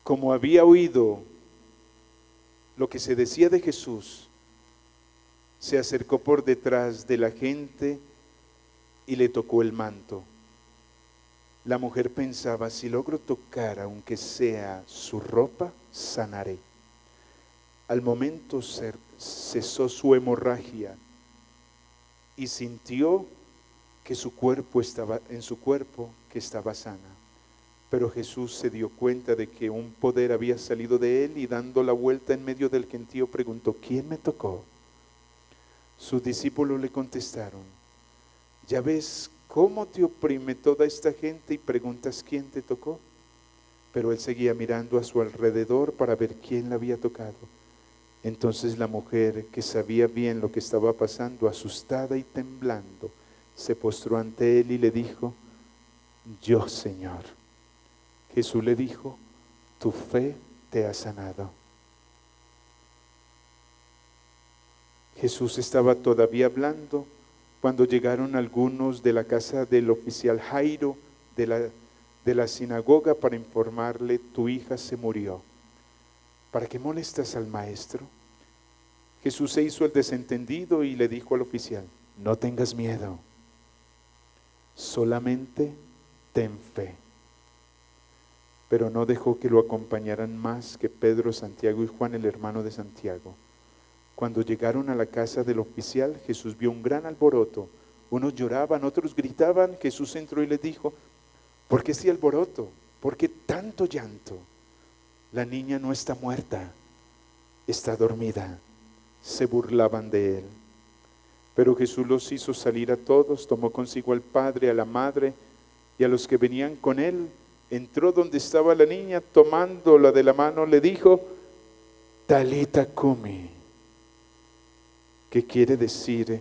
Como había oído lo que se decía de Jesús, se acercó por detrás de la gente y le tocó el manto. La mujer pensaba: si logro tocar aunque sea su ropa, sanaré. Al momento cesó su hemorragia y sintió que en su cuerpo que estaba sana. Pero Jesús se dio cuenta de que un poder había salido de él, y dando la vuelta en medio del gentío preguntó: ¿quién me tocó? Sus discípulos le contestaron: ¿ya ves cómo te oprime toda esta gente y preguntas quién te tocó? Pero él seguía mirando a su alrededor para ver quién la había tocado. Entonces la mujer, que sabía bien lo que estaba pasando, asustada y temblando, se postró ante él y le dijo: yo, Señor. Jesús le dijo: tu fe te ha sanado. Jesús estaba todavía hablando cuando llegaron algunos de la casa del oficial Jairo de la sinagoga para informarle: tu hija se murió. ¿Para qué molestas al maestro? Jesús se hizo el desentendido y le dijo al oficial: no tengas miedo, solamente ten fe. Pero no dejó que lo acompañaran más que Pedro, Santiago y Juan, el hermano de Santiago. Cuando llegaron a la casa del oficial, Jesús vio un gran alboroto. Unos lloraban, otros gritaban. Jesús entró y les dijo: ¿por qué este alboroto? ¿Por qué tanto llanto? La niña no está muerta, está dormida. Se burlaban de él. Pero Jesús los hizo salir a todos, tomó consigo al padre, a la madre y a los que venían con él. Entró donde estaba la niña, tomándola de la mano, le dijo: Talita cumi, que quiere decir: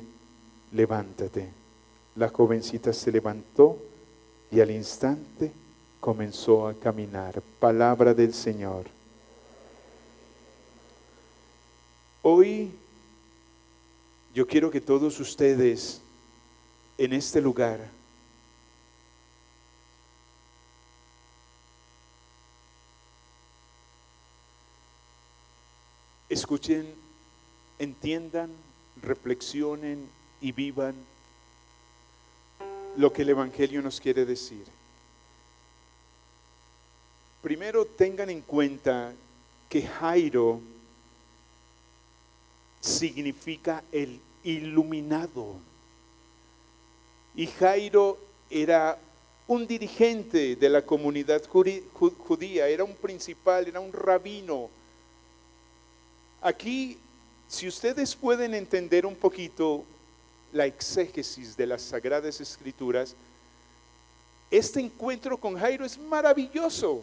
levántate. La jovencita se levantó y al instante comenzó a caminar. Palabra del Señor. Hoy yo quiero que todos ustedes en este lugar escuchen, entiendan, reflexionen y vivan lo que el Evangelio nos quiere decir. Primero tengan en cuenta que Jairo significa el iluminado. Y Jairo era un dirigente de la comunidad judía, era un principal, era un rabino. Aquí, si ustedes pueden entender un poquito la exégesis de las Sagradas Escrituras, este encuentro con Jairo es maravilloso,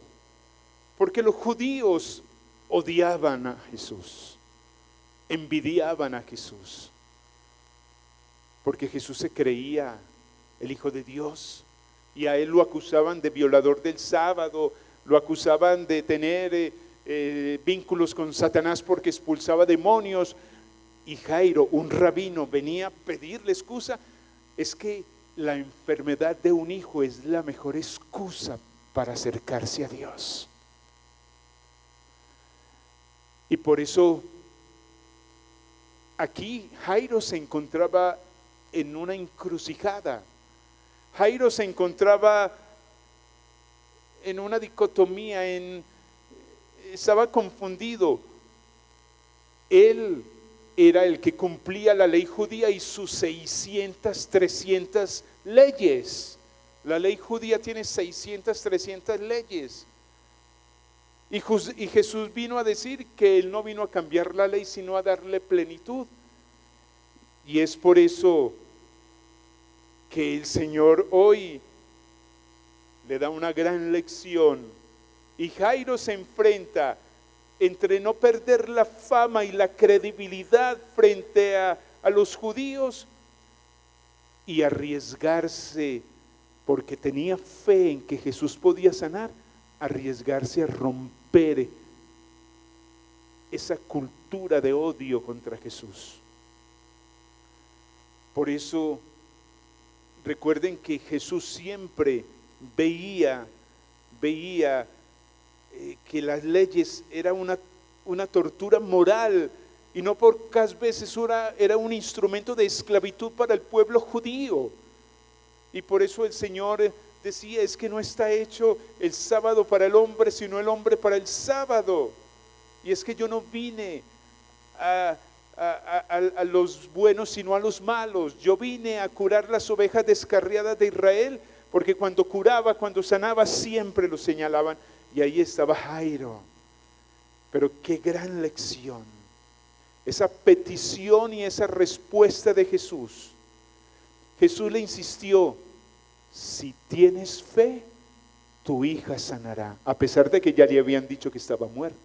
porque los judíos odiaban a Jesús, envidiaban a Jesús, porque Jesús se creía el Hijo de Dios, y a él lo acusaban de violador del sábado, lo acusaban de tener vínculos con Satanás porque expulsaba demonios. Y Jairo, un rabino, venía a pedirle excusa. Es que la enfermedad de un hijo es la mejor excusa para acercarse a Dios. Y por eso aquí Jairo se encontraba en una encrucijada. Jairo se encontraba en una dicotomía, estaba confundido. Él era el que cumplía la ley judía y sus 600, 300 leyes. La ley judía tiene 600, 300 leyes. Y Jesús vino a decir que Él no vino a cambiar la ley, sino a darle plenitud. Y es por eso que el Señor hoy le da una gran lección. Y Jairo se enfrenta entre no perder la fama y la credibilidad frente a los judíos y arriesgarse, porque tenía fe en que Jesús podía sanar, arriesgarse a romper esa cultura de odio contra Jesús. Por eso recuerden que Jesús siempre veía que las leyes era una tortura moral, y no pocas veces era un instrumento de esclavitud para el pueblo judío. Y por eso el Señor decía, es que no está hecho el sábado para el hombre, sino el hombre para el sábado. Y es que yo no vine a los buenos, sino a los malos. Yo vine a curar las ovejas descarriadas de Israel, porque cuando curaba, cuando sanaba, siempre lo señalaban. Y ahí estaba Jairo. Pero qué gran lección. Esa petición y esa respuesta de Jesús. Jesús le insistió, si tienes fe, tu hija sanará, a pesar de que ya le habían dicho que estaba muerta.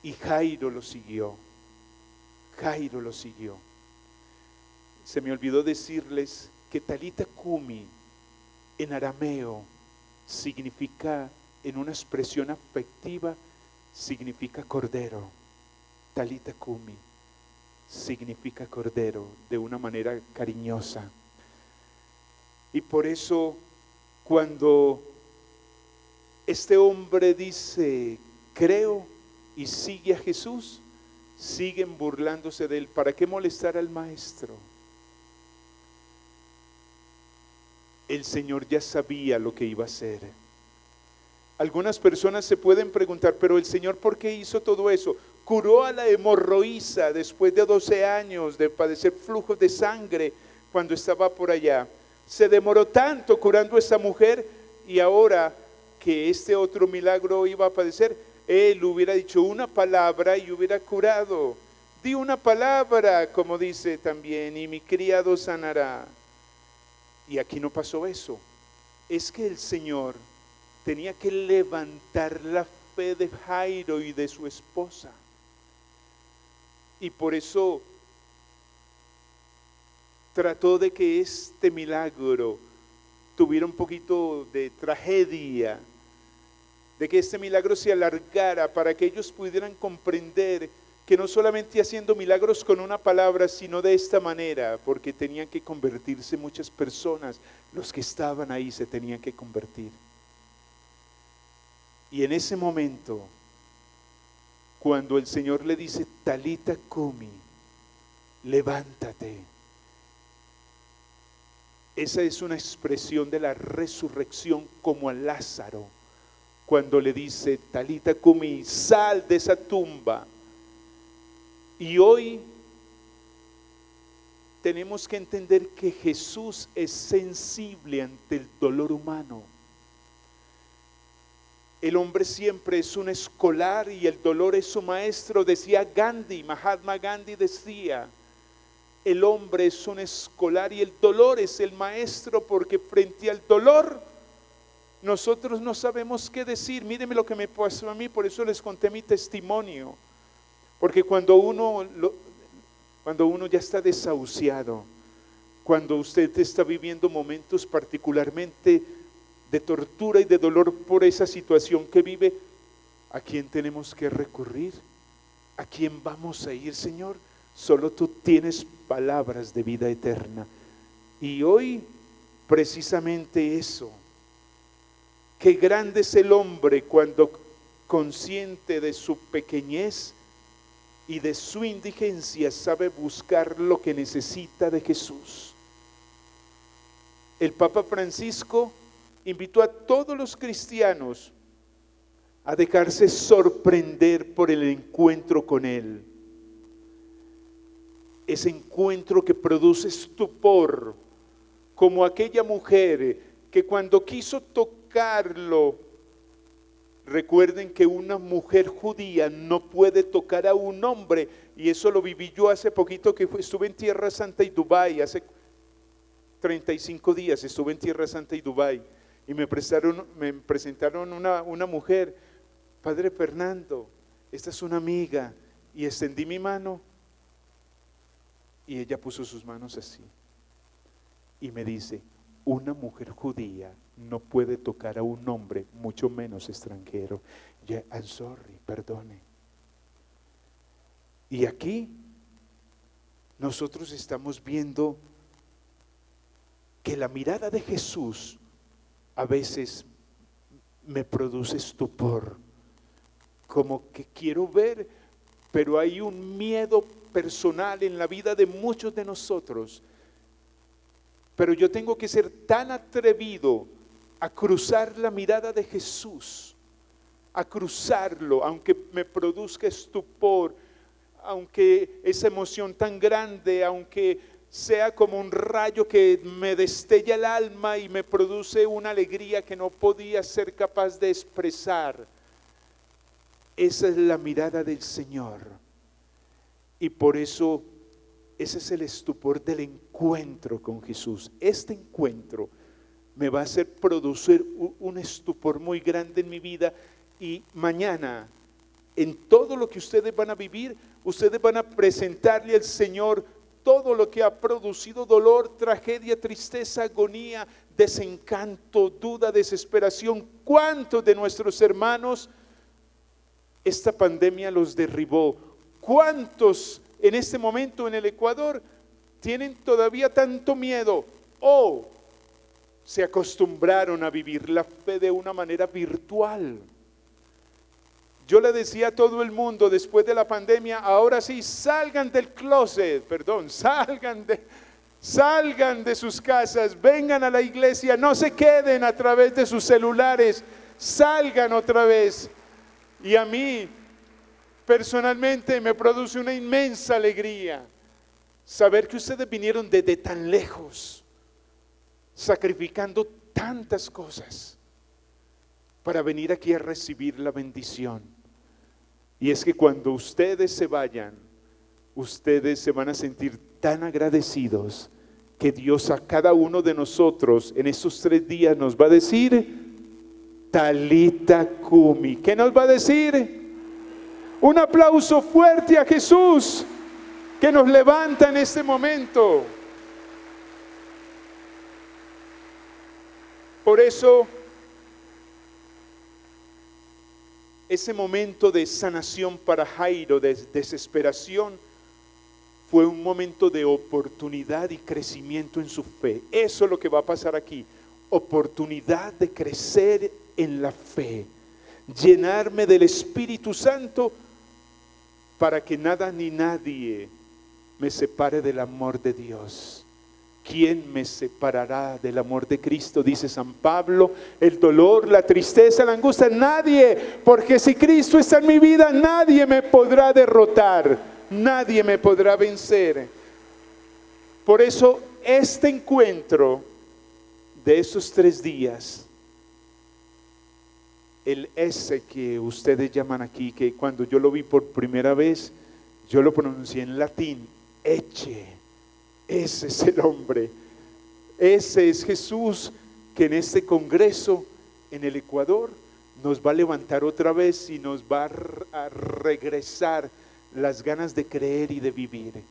Y Jairo lo siguió. Jairo lo siguió. Se me olvidó decirles que Talita Kumi en arameo significa, en una expresión afectiva, significa cordero. Talita Kumi significa cordero, de una manera cariñosa. Y por eso cuando este hombre dice, creo, y sigue a Jesús, siguen burlándose de él. ¿Para qué molestar al maestro? El Señor ya sabía lo que iba a hacer. Algunas personas se pueden preguntar, pero el Señor, ¿por qué hizo todo eso? Curó a la hemorroísa después de 12 años de padecer flujos de sangre cuando estaba por allá. Se demoró tanto curando a esa mujer, y ahora que este otro milagro iba a padecer, él hubiera dicho una palabra y hubiera curado. Di una palabra, como dice también, y mi criado sanará. Y aquí no pasó eso. Es que el Señor tenía que levantar la fe de Jairo y de su esposa. Y por eso trató de que este milagro tuviera un poquito de tragedia, de que este milagro se alargara para que ellos pudieran comprender que no solamente haciendo milagros con una palabra, sino de esta manera, porque tenían que convertirse muchas personas, los que estaban ahí se tenían que convertir. Y en ese momento, cuando el Señor le dice, Talita cumi, levántate, esa es una expresión de la resurrección, como a Lázaro, cuando le dice, Talita cumi, sal de esa tumba. Y hoy tenemos que entender que Jesús es sensible ante el dolor humano. El hombre siempre es un escolar y el dolor es su maestro, decía Gandhi, Mahatma Gandhi decía, el hombre es un escolar y el dolor es el maestro, porque frente al dolor nosotros no sabemos qué decir. Mírenme lo que me pasó a mí, por eso les conté mi testimonio. Porque cuando uno ya está desahuciado, cuando usted está viviendo momentos particularmente de tortura y de dolor por esa situación que vive, ¿a quién tenemos que recurrir? ¿A quién vamos a ir, Señor? Solo tú tienes palabras de vida eterna. Y hoy, precisamente eso, qué grande es el hombre cuando consciente de su pequeñez y de su indigencia sabe buscar lo que necesita de Jesús. El Papa Francisco invitó a todos los cristianos a dejarse sorprender por el encuentro con Él. Ese encuentro que produce estupor, como aquella mujer que cuando quiso tocarlo, recuerden que una mujer judía no puede tocar a un hombre, y eso lo viví yo hace poquito que estuve en Tierra Santa y Dubái, hace 35 días estuve en Tierra Santa y Dubái, y me presentaron una mujer, Padre Fernando, esta es una amiga, y extendí mi mano, y ella puso sus manos así, y me dice, una mujer judía no puede tocar a un hombre, mucho menos extranjero. I'm sorry, perdone. Y aquí nosotros estamos viendo que la mirada de Jesús a veces me produce estupor, como que quiero ver, pero hay un miedo personal en la vida de muchos de nosotros. Pero yo tengo que ser tan atrevido a cruzar la mirada de Jesús, a cruzarlo, aunque me produzca estupor, aunque esa emoción tan grande, aunque sea como un rayo que me destella el alma y me produce una alegría que no podía ser capaz de expresar. Esa es la mirada del Señor. Y por eso ese es el estupor del encuentro con Jesús. Este encuentro me va a hacer producir un estupor muy grande en mi vida, y mañana, en todo lo que ustedes van a vivir, ustedes van a presentarle al Señor todo lo que ha producido dolor, tragedia, tristeza, agonía, desencanto, duda, desesperación. ¿Cuántos de nuestros hermanos esta pandemia los derribó? ¿Cuántos en este momento en el Ecuador tienen todavía tanto miedo o se acostumbraron a vivir la fe de una manera virtual? Yo le decía a todo el mundo después de la pandemia, ahora sí, salgan del closet, salgan de sus casas, vengan a la iglesia, no se queden a través de sus celulares, salgan otra vez. Y a mí personalmente me produce una inmensa alegría saber que ustedes vinieron desde tan lejos, sacrificando tantas cosas para venir aquí a recibir la bendición. Y es que cuando ustedes se vayan, ustedes se van a sentir tan agradecidos que Dios a cada uno de nosotros en estos 3 días nos va a decir, Talita cumi. ¿Qué nos va a decir? Un aplauso fuerte a Jesús, que nos levanta en este momento. Por eso, ese momento de sanación para Jairo, de desesperación, fue un momento de oportunidad y crecimiento en su fe. Eso es lo que va a pasar aquí. Oportunidad de crecer en la fe. Llenarme del Espíritu Santo para que nada ni nadie me separe del amor de Dios. ¿Quién me separará del amor de Cristo? Dice San Pablo. El dolor, la tristeza, la angustia, nadie, porque si Cristo está en mi vida, nadie me podrá derrotar, nadie me podrá vencer. Por eso este encuentro de esos 3 días, el ese que ustedes llaman aquí, que cuando yo lo vi por primera vez, yo lo pronuncié en latín, ecce. Ese es el hombre, ese es Jesús que en este congreso en el Ecuador nos va a levantar otra vez y nos va a regresar las ganas de creer y de vivir.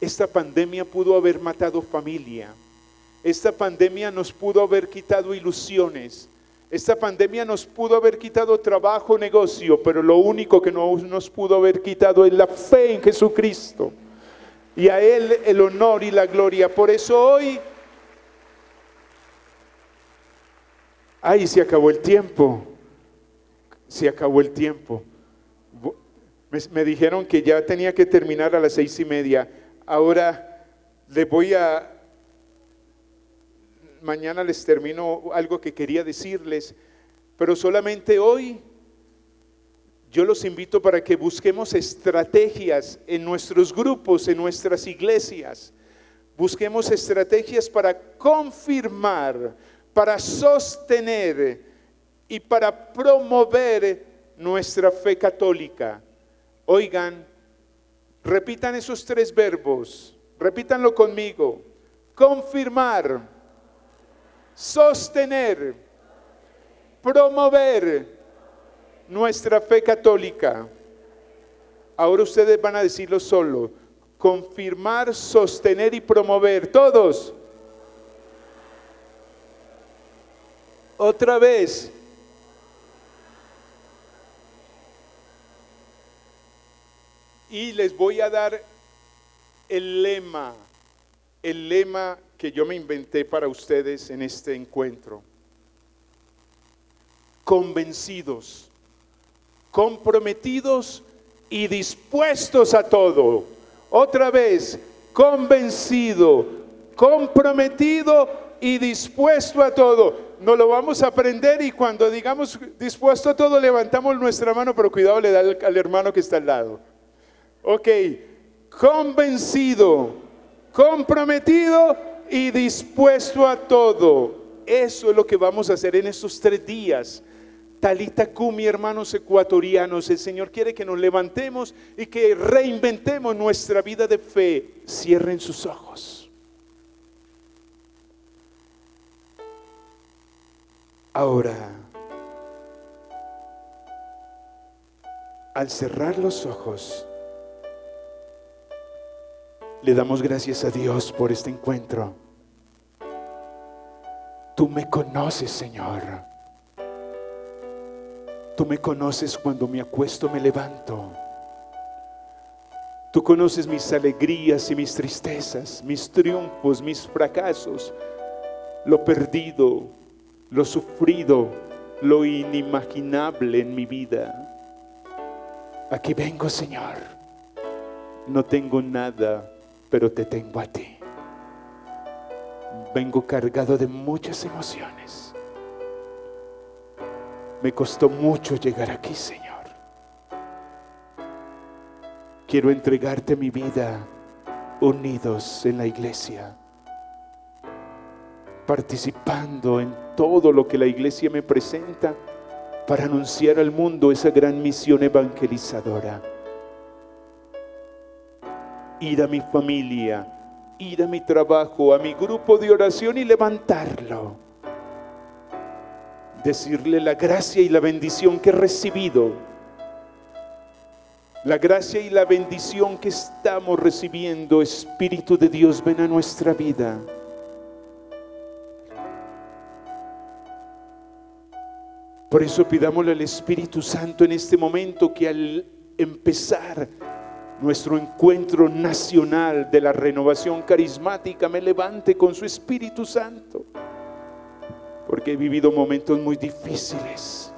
Esta pandemia pudo haber matado familia, esta pandemia nos pudo haber quitado ilusiones, esta pandemia nos pudo haber quitado trabajo, negocio, pero lo único que no nos pudo haber quitado es la fe en Jesucristo. Y a Él el honor y la gloria. Por eso hoy, se acabó el tiempo. Se acabó el tiempo. Me dijeron que ya tenía que terminar a las 6:30. Ahora mañana les termino algo que quería decirles, pero solamente hoy yo los invito para que busquemos estrategias en nuestros grupos, en nuestras iglesias. Busquemos estrategias para confirmar, para sostener y para promover nuestra fe católica. Oigan, repitan esos 3 verbos, repítanlo conmigo: confirmar, sostener, promover nuestra fe católica. Ahora ustedes van a decirlo solo: confirmar, sostener y promover. Todos. Otra vez. Y les voy a dar el lema que yo me inventé para ustedes en este encuentro. Convencidos, comprometidos y dispuestos a todo. Otra vez, convencido, comprometido y dispuesto a todo. Nos lo vamos a aprender y cuando digamos dispuesto a todo, levantamos nuestra mano, pero cuidado, le da al hermano que está al lado. Ok, convencido, comprometido y dispuesto a todo. Eso es lo que vamos a hacer en estos 3 días. Talita Kumi, hermanos ecuatorianos, el Señor quiere que nos levantemos y que reinventemos nuestra vida de fe. Cierren sus ojos. Ahora, al cerrar los ojos, le damos gracias a Dios por este encuentro. Tú me conoces, Señor. Tú me conoces cuando me acuesto, me levanto. Tú conoces mis alegrías y mis tristezas, mis triunfos, mis fracasos, lo perdido, lo sufrido, lo inimaginable en mi vida. Aquí vengo, Señor. No tengo nada, pero te tengo a ti. Vengo cargado de muchas emociones. Me costó mucho llegar aquí, Señor. Quiero entregarte mi vida unidos en la iglesia, participando en todo lo que la iglesia me presenta para anunciar al mundo esa gran misión evangelizadora. Ir a mi familia, ir a mi trabajo, a mi grupo de oración y levantarlo. Decirle la gracia y la bendición que he recibido, la gracia y la bendición que estamos recibiendo. Espíritu de Dios, ven a nuestra vida. Por eso pidámosle al Espíritu Santo en este momento que al empezar nuestro encuentro nacional de la renovación carismática me levante con su Espíritu Santo, porque he vivido momentos muy difíciles.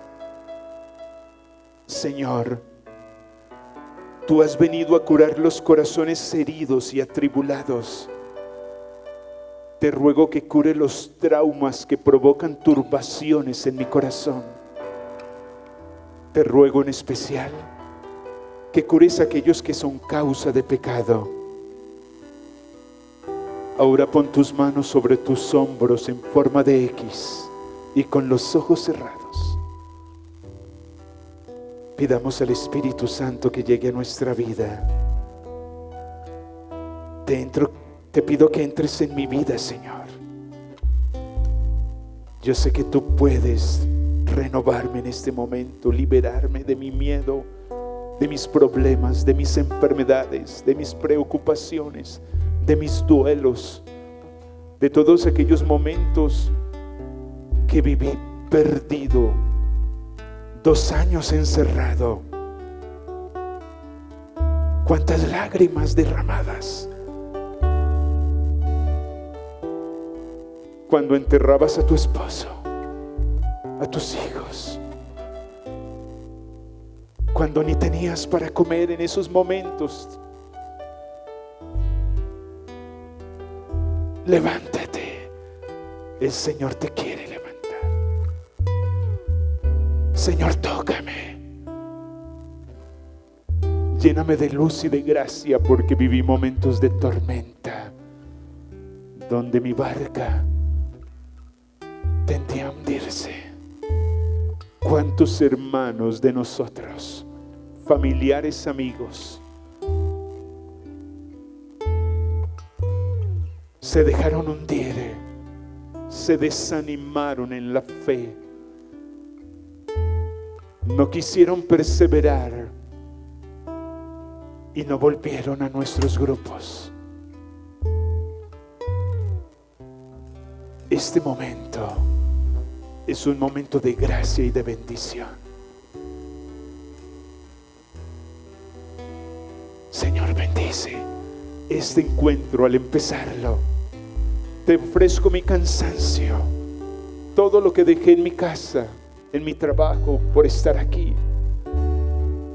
Señor, tú has venido a curar los corazones heridos y atribulados. Te ruego que cure los traumas que provocan turbaciones en mi corazón. Te ruego en especial que cures a aquellos que son causa de pecado. Ahora pon tus manos sobre tus hombros en forma de X y con los ojos cerrados. Pidamos al Espíritu Santo que llegue a nuestra vida. Te pido que entres en mi vida, Señor. Yo sé que tú puedes renovarme en este momento, liberarme de mi miedo, de mis problemas, de mis enfermedades, de mis preocupaciones, de mis duelos, de todos aquellos momentos que viví perdido, 2 años encerrado. Cuántas lágrimas derramadas cuando enterrabas a tu esposo, a tus hijos, cuando ni tenías para comer en esos momentos. Levántate, el Señor te quiere levantar. Señor, tócame, lléname de luz y de gracia, porque viví momentos de tormenta donde mi barca tendía a hundirse. ¿Cuántos hermanos de nosotros, familiares, amigos, se dejaron hundir, se desanimaron en la fe, no quisieron perseverar y no volvieron a nuestros grupos? Este momento es un momento de gracia y de bendición. Señor, bendice este encuentro al empezarlo. Te ofrezco mi cansancio, todo lo que dejé en mi casa, en mi trabajo, por estar aquí.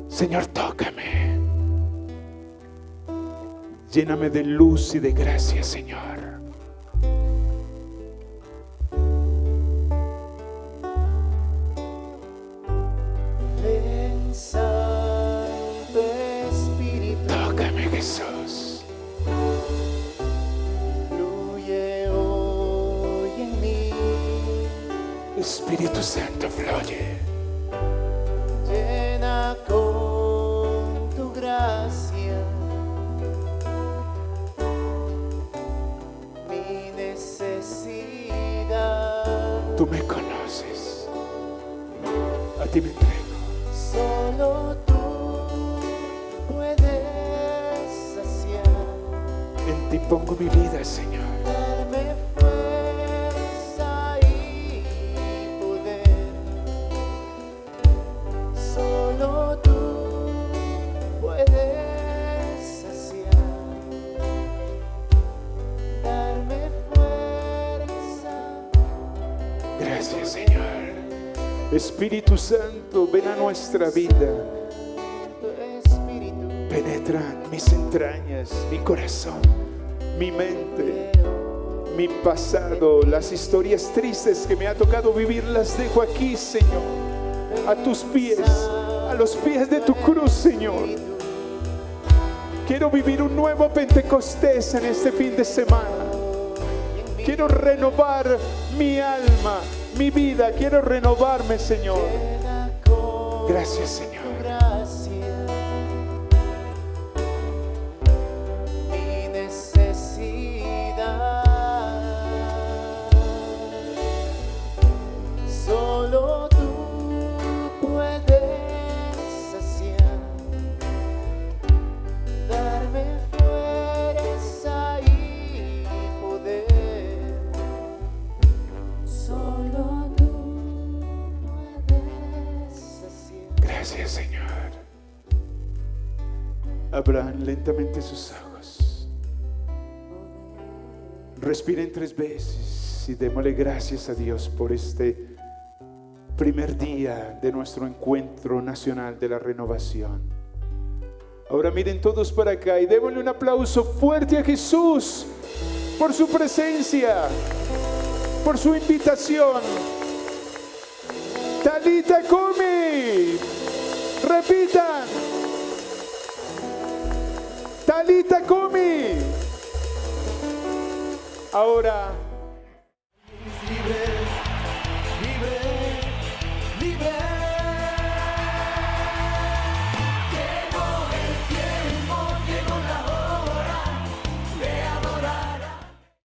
Señor, tócame, lléname de luz y de gracia, Señor. Tócame, Jesús. Fluye hoy en mí. Espíritu Santo, fluye. Llena con tu gracia mi necesidad. Tú me conoces, a ti me entrego. Solo tú puedes saciar. En ti pongo mi vida, Señor. Darme fuerza y poder. Solo tú puedes saciar. Darme fuerza. Gracias, Señor. Espíritu Santo, ven a nuestra vida. Tu espíritu Penetra en mis entrañas, mi corazón, mi mente, mi pasado, las historias tristes que me ha tocado vivir, las dejo aquí, Señor, a tus pies, a los pies de tu cruz, Señor. Quiero vivir un nuevo Pentecostés en este fin de semana. Quiero renovar mi alma, mi vida. Quiero renovarme, Señor. Gracias, Señor. Mi necesidad. Solo tú puedes saciar. Darme fuerza y poder. Solo tú puedes Gracias, Señor. Abran lentamente sus ojos. Respiren 3 veces y démosle gracias a Dios por este primer día de nuestro encuentro nacional de la renovación. Ahora miren todos para acá y démosle un aplauso fuerte a Jesús por su presencia, por su invitación. Talita Kumi. Repitan. Talita Kumi. Ahora.